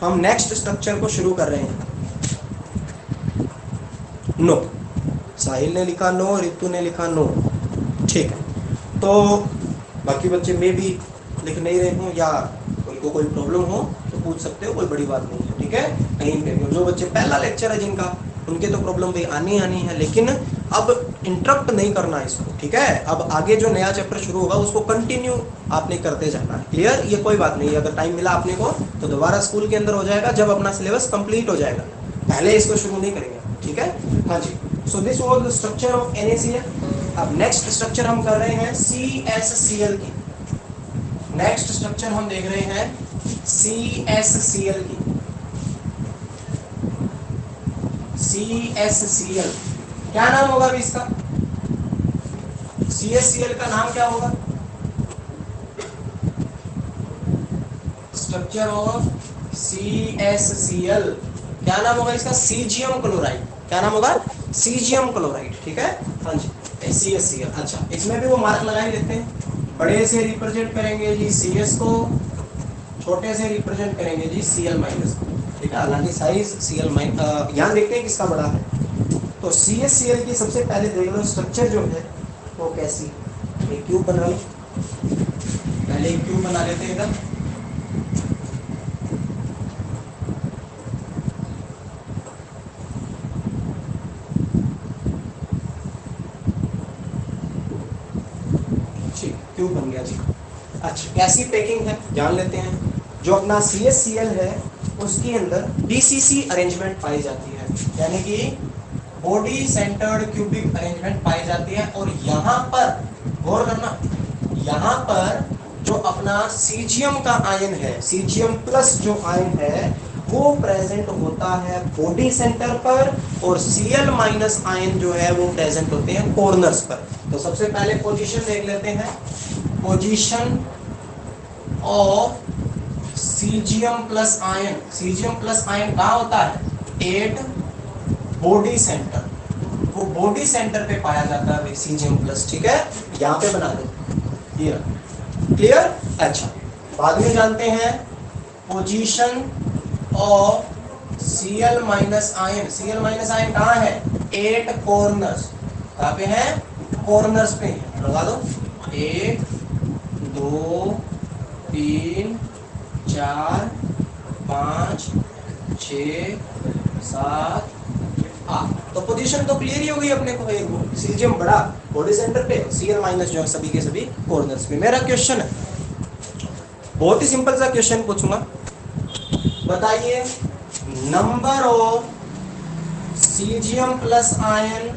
हम नेक्स्ट स्ट्रक्चर को शुरू कर रहे हैं। नो, साहिल ने लिखा नो, रितु ने लिखा नो, ठीक है। तो बाकी बच्चे में भी लिख नहीं रहे हो या उनको कोई प्रॉब्लम हो तो पूछ सकते हो, कोई बड़ी बात नहीं है, ठीक है। कहीं पे भी जो बच्चे पहला लेक्चर है जिनका, उनके तो प्रॉब्लम भी आनी है, लेकिन अब इंटरप्ट नहीं करना इसको, ठीक है। अब आगे जो नया चैप्टर शुरू होगा उसको कंटिन्यू आपने करते जाना है, क्लियर। ये कोई बात नहीं है, अगर टाइम मिला आपने को तो दोबारा स्कूल के अंदर हो जाएगा जब अपना सिलेबस कंप्लीट हो जाएगा, पहले इसको शुरू नहीं करेंगे, ठीक है। हाँ जी, so this was the structure of NaCl। अब नेक्स्ट स्ट्रक्चर हम कर रहे हैं CsCl की। नेक्स्ट स्ट्रक्चर हम देख रहे हैं CsCl की। CsCl क्या नाम होगा अभी इसका, CsCl का नाम क्या होगा, स्ट्रक्चर ऑफ CsCl क्या नाम होगा इसका, सीजियम क्लोराइड। क्या नाम होगा, सीजियम क्लोराइड, ठीक है। हाँ जी, CsCl। अच्छा, इसमें भी वो मार्क लगा ही देते हैं, बड़े से रिप्रेजेंट करेंगे जी Cs को, छोटे से रिप्रेजेंट करेंगे जी Cl माइनस को, ठीक है। हालांकि साइज Cl माइनस यहाँ देखते हैं किसका बड़ा है। तो CsCl की सबसे पहले देख लो स्ट्रक्चर जो है वो कैसी, एक क्यूब बना लो, पहले एक क्यूब बना लेते हैं इधर। ठीक, क्यूब बन गया जी। अच्छा, कैसी पैकिंग है जान लेते हैं। जो अपना CSCl है उसके अंदर BCC अरेंजमेंट पाई जाती है, यानी कि बॉडी सेंटर्ड क्यूबिक अरेंजमेंट पाई जाती है। और यहाँ पर गौर करना, यहाँ पर जो अपना सीजियम का आयन है, सीजियम प्लस जो आयन है वो प्रेजेंट होता है बॉडी सेंटर पर, और Cl माइनस आयन जो है वो प्रेजेंट होते हैं कॉर्नर्स पर। तो सबसे पहले पोजीशन देख लेते हैं, position of caesium plus ion. Caesium plus ion कहाँ होता है? एट बॉडी सेंटर, वो बॉडी सेंटर पे पाया जाता है सीजियम प्लस, ठीक है, यहाँ पे बना दो, ये क्लियर। अच्छा, बाद में जानते हैं position of Cl minus ion. Cl minus ion कहाँ है? एट कॉर्नर्स, कहाँ पे है? कॉर्नर्स पे है, लगा दो, 1 2 3 4 5 6 7 8। तो पोजीशन तो क्लियर ही हो गई अपने को, एक सीजियम बड़ा बॉडी सेंटर पे, Cl माइनस जो है सभी के सभी कॉर्नर्स पे। मेरा क्वेश्चन है, बहुत ही सिंपल सा क्वेश्चन पूछूंगा, बताइए number of caesium plus ion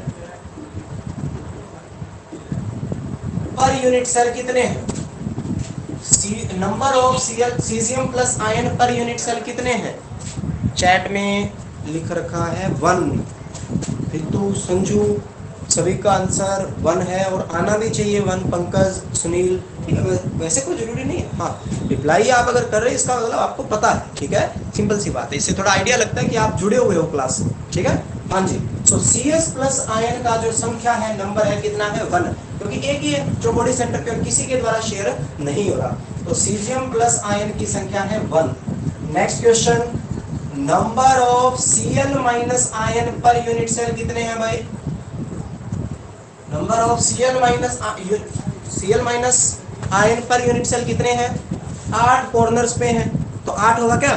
per unit cell कितने हैं? Number of caesium plus ion per unit cell कितने हैं? चैट में लिख रखा है 1। रितु, संजू, सभी का आंसर 1 है, और आना भी चाहिए 1। पंकज, सुनील, वैसे कोई जरूरी नहीं है, हाँ रिप्लाई आप अगर कर रहे हैं इसका मतलब आपको पता है, ठीक है, सिंपल सी बात है, इससे थोड़ा आइडिया लगता है कि आप जुड़े हुए हो क्लास से, ठीक है। हाँ जी, सो CS प्लस आयन का जो संख्या है, नंबर है, कितना है? 1, क्योंकि एक ही है जो बॉडी सेंटर पे और किसी के द्वारा शेयर नहीं हो रहा, तो सीजियम प्लस आयन की संख्या है 1। Next question, number of Cl minus ion per unit cell कितने हैं भाई? Number of Cl minus ion per unit cell कितने हैं? 8 कॉर्नर्स पे हैं, तो 8 होगा क्या?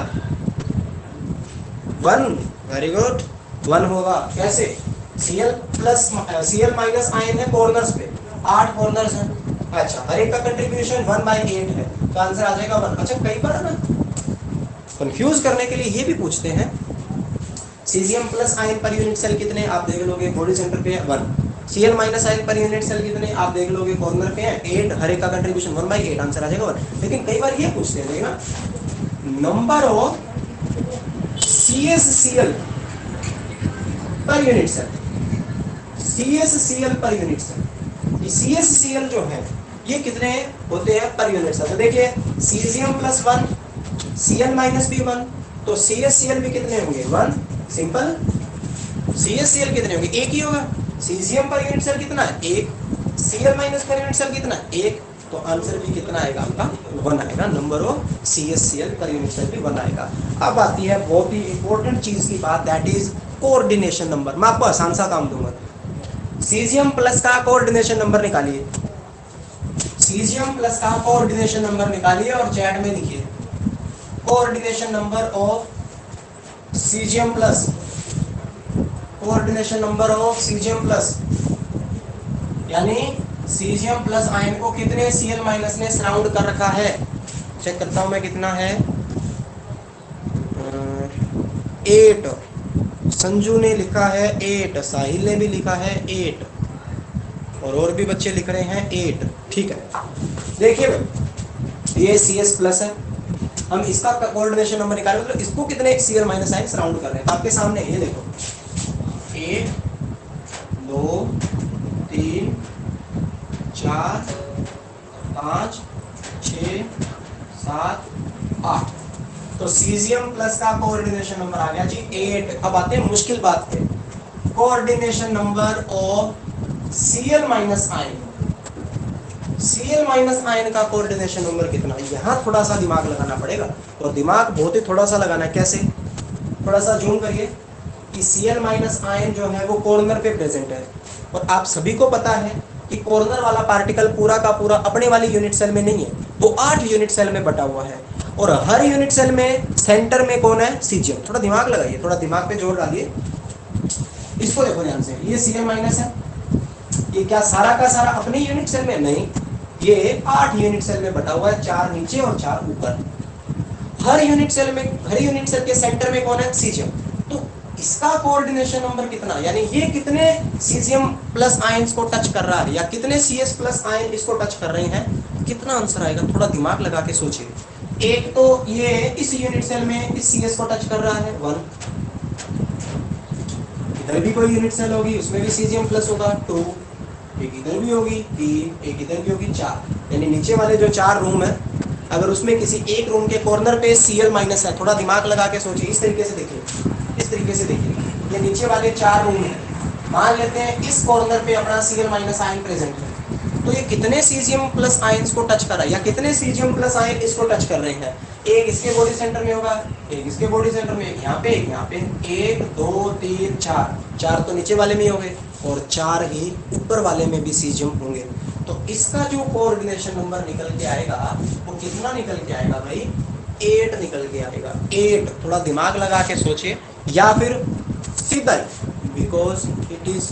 1, वेरी गुड, 1 होगा। कैसे? Cl माइनस आयन है कॉर्नर्स पे, 8 कॉर्नर्स हैं। अच्छा, हर एक का कंट्रीब्यूशन 1/8 है, तो आंसर आ जाएगा 1। अच्छा, कई बार ना कंफ्यूज करने के लिए ये भी पूछते हैं, caesium plus ion per unit cell कितने? आप देख लोगे बॉडी सेंटर पे है 1। Cl minus ion per unit cell कितने? आप देख लोगे कॉर्नर पे है 8, हर एक का कंट्रीब्यूशन 1/8, आंसर आ जाएगा 1। लेकिन कई बार ये पूछते हैं ना, number of CSCl per unit cell, CSCl per unit cell, ये CSCl जो है ये कितने होते हैं पर यूनिट सेल? तो देखिए, सीजियम प्लस 1, Cl माइनस भी 1, तो CSCl भी कितने होंगे? 1। सिंपल, CSCl कितने होंगे? एक ही होगा। सीजियम पर यूनिट सेल कितना है? 1। Cl minus per unit cell कितना है? 1। तो आंसर भी कितना आएगा आपका? 1 आएगा। Number of CSCl per unit cell भी 1 आएगा। अब आती है बहुत ही इंपॉर्टेंट चीज की बात, दैट इज कोऑर्डिनेशन नंबर। मैं आपको आसान सा काम दूंगा, सीजियम प्लस का कोऑर्डिनेशन नंबर निकालिए, सीजियम प्लस का कोऑर्डिनेशन नंबर निकालिए और चैट में लिखिए coordination number of caesium plus, coordination number of caesium plus, यानी सीजियम प्लस आयन को कितने Cl माइनस ने सराउंड कर रखा है? चेक करता हूं मैं कितना है, 8। संजू ने लिखा है 8, साहिल ने भी लिखा है 8, और भी बच्चे लिख रहे हैं 8। ठीक है, देखिए भाई ये CS प्लस है, हम इसका कोऑर्डिनेशन नंबर निकालें, मतलब इसको कितने Cl माइनस आयन सराउंड कर रहे हैं आपके सामने, ये देखो 1 2 3 4 5 6 7 8। तो सीजियम प्लस का कोऑर्डिनेशन नंबर आ गया जी 8। अब आते हैं मुश्किल बात पे, coordination number of Cl minus ion, Cl minus ion का कोऑर्डिनेशन नंबर कितना? यहाँ थोड़ा सा दिमाग लगाना पड़ेगा, और दिमाग बहुत ही थोड़ा सा लगाना है। कैसे? थोड़ा सा जूम करिए कि Cl माइनस आयन जो है वो कॉर्नर पे प्रेजेंट है, और आप सभी को पता है कि कॉर्नर वाला पार्टिकल पूरा का पूरा अपने वाली यूनिट सेल में नहीं है, वो 8 यूनिट सेल में बटा हुआ है, और हर यूनिट सेल में सेंटर में कौन है? सीजियम। थोड़ा दिमाग लगाइए, थोड़ा दिमाग पे जोर डालिए, इसको देखो ध्यान से, ये Cl माइनस है, ये क्या सारा का सारा अपनी यूनिट सेल में? नहीं, ये 8 यूनिट सेल में बटा हुआ है, 4 नीचे और 4 ऊपर। हर यूनिट सेल के सेंटर में कौन है, सीजियम। तो इसका कोऑर्डिनेशन नंबर कितना, यानी ये कितने सीजियम प्लस आयंस को टच कर रहा है या कितने सीएस प्लस आयन इसको टच कर रहे हैं, कितना आंसर आएगा, थोड़ा दिमाग लगा के सोचिए। एक तो ये इस यूनिट सेल में इस सीएस को टच कर रहा है 1, इधर भी कोई यूनिट सेल होगी उसमें भी सीजियम प्लस होगा 2, एक इधर भी होगी 3, एक इधर भी होगी 4, यानी नीचे वाले जो 4 रूम है अगर उसमें किसी एक रूम के कॉर्नर पे Cl माइनस है, थोड़ा दिमाग लगा के सोचिए, इस तरीके से देखिए, इस तरीके से देखिए, ये नीचे वाले 4 रूम हैं, मान लेते हैं इस कॉर्नर पे अपना Cl माइनस आयन प्रेजेंट है, तो ये कितने सीजियम प्लस आयंस को टच कर रहा है या कितने सीजियम प्लस आयन इसको टच कर रहे हैं, एक इसके बॉडी सेंटर में होगा, एक इसके बॉडी सेंटर में, एक यहाँ पे, एक यहाँ पे, 1 2 3 4, 4 तो नीचे वाले में ही होंगे और 4 ही ऊपर वाले में भी सीजियम होंगे। तो इसका जो कोऑर्डिनेशन नंबर निकल के आएगा वो कितना निकल के आएगा भाई, 8 निकल के आएगा, 8। थोड़ा दिमाग लगा के सोचिए, या फिर सीधा ही because it is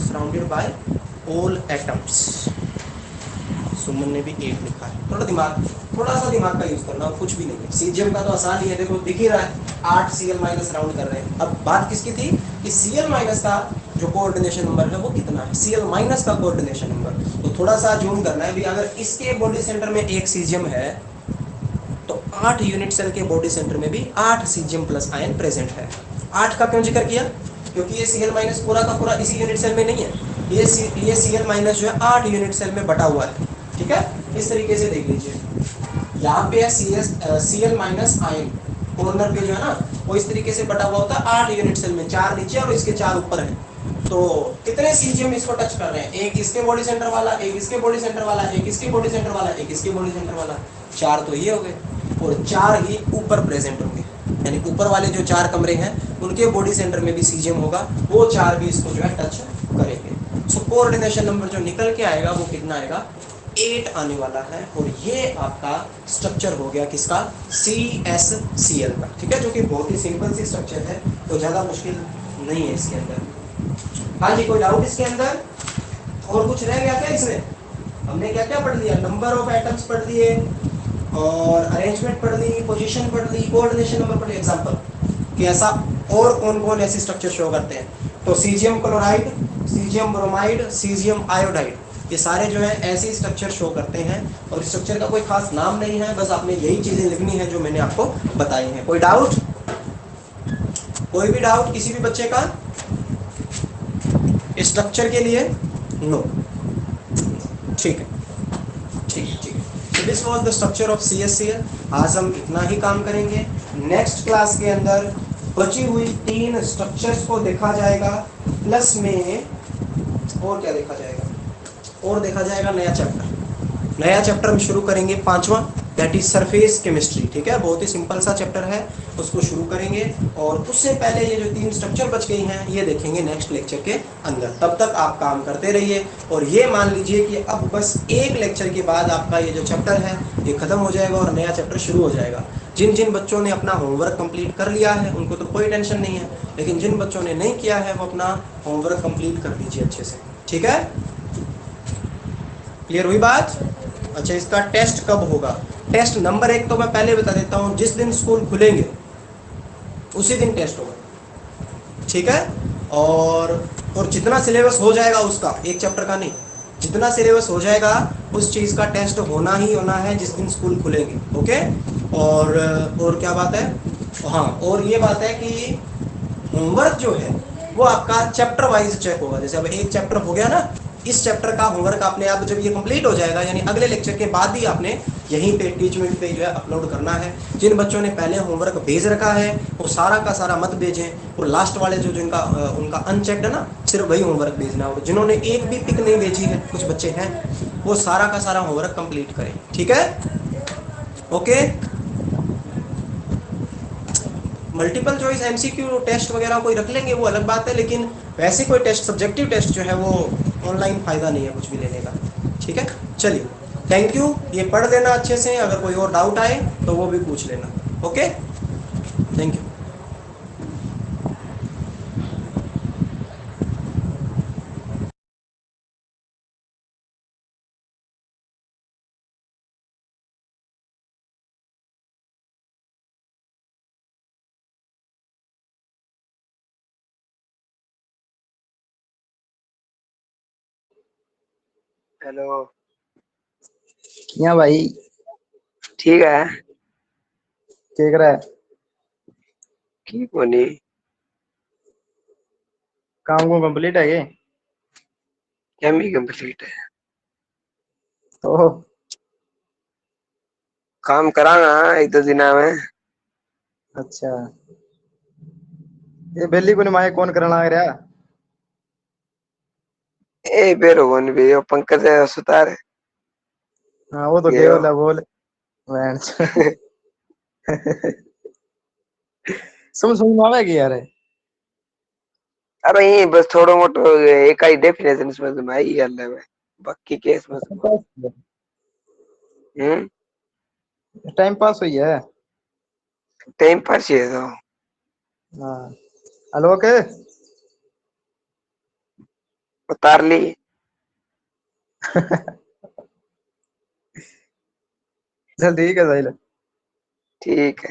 surrounded by all atoms. Suman ने भी 8 लिखा है, थोड़ा सा दिमाग का यूज करना, और कुछ भी नहीं है। सीजियम का तो आसान ही है, देखो दिख ही रहा है 8 Cl माइनस राउंड कर रहे हैं। अब बात किसकी थी कि Cl माइनस का जो कोऑर्डिनेशन नंबर है वो कितना है, Cl माइनस का कोऑर्डिनेशन नंबर। तो थोड़ा सा जूम करना है भी, अगर इसके बॉडी सेंटर में एक सीजियम है तो 8 यूनिट सेल के बॉडी सेंटर में भी 8 सीजियम प्लस आयन प्रेजेंट है। 8 का क्यों जिक्र किया, क्योंकि ये Cl माइनस पूरा का पूरा इसी यूनिट सेल में नहीं है, ये Cl माइनस जो है 8 यूनिट सेल में बटा हुआ है। ठीक है, इस तरीके से देख लीजिए, यहाँ पे है Cl माइनस आयन कॉर्नर पे जो है ना वो इस तरीके से बटा हुआ होता है 8 यूनिट सेल में, 4 नीचे और इसके 4 ऊपर है। तो कितने सीजियम इसको टच कर रहे हैं, एक इसके बॉडी सेंटर वाला, एक इसके बॉडी सेंटर वाला, एक इसके बॉडी सेंटर वाला, एक इसके बॉडी सेंटर वाला, 4 तो ये हो गए और 4 ही ऊपर प्रेजेंट होंगे, यानी ऊपर वाले जो 4 कमरे हैं उनके बॉडी सेंटर में भी सीजियम होगा, वो 4 भी इसको जो है टच करेंगे। सो कोऑर्डिनेशन नंबर जो निकल के आएगा वो कितना आएगा, 8 आने वाला है। और ये आपका स्ट्रक्चर हो गया किसका, CsCl का। ठीक है, जो कि बहुत ही सिंपल सी स्ट्रक्चर है, तो ज्यादा मुश्किल नहीं है इसके अंदर। हाँ जी, कोई डाउट इसके अंदर, और कुछ रह गया क्या इसमें, हमने क्या क्या पढ़ लिया, नंबर ऑफ एटम्स पढ़ लिए और अरेंजमेंट पढ़ ली, पोजीशन पढ़ ली, कोऑर्डिनेशन नंबर पढ़ ली, एग्जांपल कि ऐसा और कौन कौन ऐसे स्ट्रक्चर शो करते हैं। तो caesium chloride, caesium bromide, caesium iodide, ये सारे जो है ऐसे स्ट्रक्चर शो करते हैं और स्ट्रक्चर का कोई खास नाम नहीं है, बस आपने यही चीजें लिखनी है जो मैंने आपको बताई हैं। कोई डाउट, कोई भी डाउट किसी भी बच्चे का स्ट्रक्चर के लिए, नो, ठीक है, ठीक है, ठीक है। So this was the structure of CsCl। आज हम इतना ही काम करेंगे। नेक्स्ट क्लास के अंदर बची हुई 3 स्ट्रक्चर्स को देखा जाएगा, प्लस में और क्या देखा जाएगा, और देखा जाएगा नया चैप्टर हम शुरू करेंगे 5वां, दैट इज सरफेस केमिस्ट्री। ठीक है, बहुत ही सिंपल सा चैप्टर है, उसको शुरू करेंगे और उससे पहले ये जो 3 स्ट्रक्चर बच गई हैं ये देखेंगे नेक्स्ट लेक्चर के अंदर। तब तक आप काम करते रहिए और ये मान लीजिए कि अब बस एक लेक्चर के बाद आपका ये जो चैप्टर है ये खत्म हो जाएगा और नया चैप्टर शुरू हो जाएगा। जिन जिन बच्चों ने अपना होमवर्क कंप्लीट कर लिया है उनको तो कोई टेंशन नहीं है, लेकिन जिन बच्चों ने नहीं किया है वो अपना होमवर्क कंप्लीट कर दीजिए अच्छे से। ठीक है, क्लियर हुई बात। अच्छा, इसका टेस्ट कब होगा, टेस्ट नंबर 1 तो मैं पहले बता देता हूँ, जिस दिन स्कूल खुलेंगे उसी दिन टेस्ट होगा। ठीक है, और जितना सिलेबस हो जाएगा उसका, एक चैप्टर का नहीं, जितना सिलेबस हो जाएगा उस चीज़ का टेस्ट होना ही होना है जिस दिन स्कूल खुलेंगे। ओके, और क्या बात है, हाँ, और ये बात है कि होमवर्क जो है वो आपका चैप्टर वाइज चेक होगा। जैसे अब एक चैप्टर हो गया ना, इस चैप्टर का होमवर्क आपने अब जब ये कंप्लीट हो जाएगा यानी अगले लेक्चर के बाद ही आपने यहीं पे टीचमेंट पे जो है अपलोड करना है। जिन बच्चों ने पहले होमवर्क भेज रखा है वो सारा का सारा मत भेजें, वो लास्ट वाले जो जिनका उनका अनचेक्ड है ना, सिर्फ वही होमवर्क भेजना। और जिन्होंने एक भी पिक नहीं भेजी है, कुछ बच्चे हैं, वो सारा का सारा होमवर्क कंप्लीट करें। ठीक है, okay. Multiple choice MCQ test वगैरह कोई रख लेंगे वो अलग बात है, लेकिन वैसे कोई टेस्ट, सब्जेक्टिव टेस्ट जो है वो ऑनलाइन फ़ायदा नहीं है कुछ भी लेने का। ठीक है, चलिए, थैंक यू। ये पढ़ लेना अच्छे से, अगर कोई और डाउट आए तो वो भी पूछ लेना। Okay, thank you. हेलो। क्या भाई? ठीक है। क्या कर रहा है? की कोनी। काम को कंप्लीट है ये? एम ई कंप्लीट है। ओह। काम करांगा एक दो दिन में। अच्छा। ये बेली को निमाए कौन करना लग रहा? ए बेरो कोनी बे ओ पंकज सुतार हाँ वो तो गयो। केवल है बोल। बहन समझ समझ में आवेगी यार। अरे ये बस थोड़ा मोटो एक आई डेफिनेशन समझ में आई गल है। बाकी केस में टाइम पास हुई है। टाइम पास ही है तो। हाँ। आलोक उतार ली। चल ठीक है साहिल। ठीक है।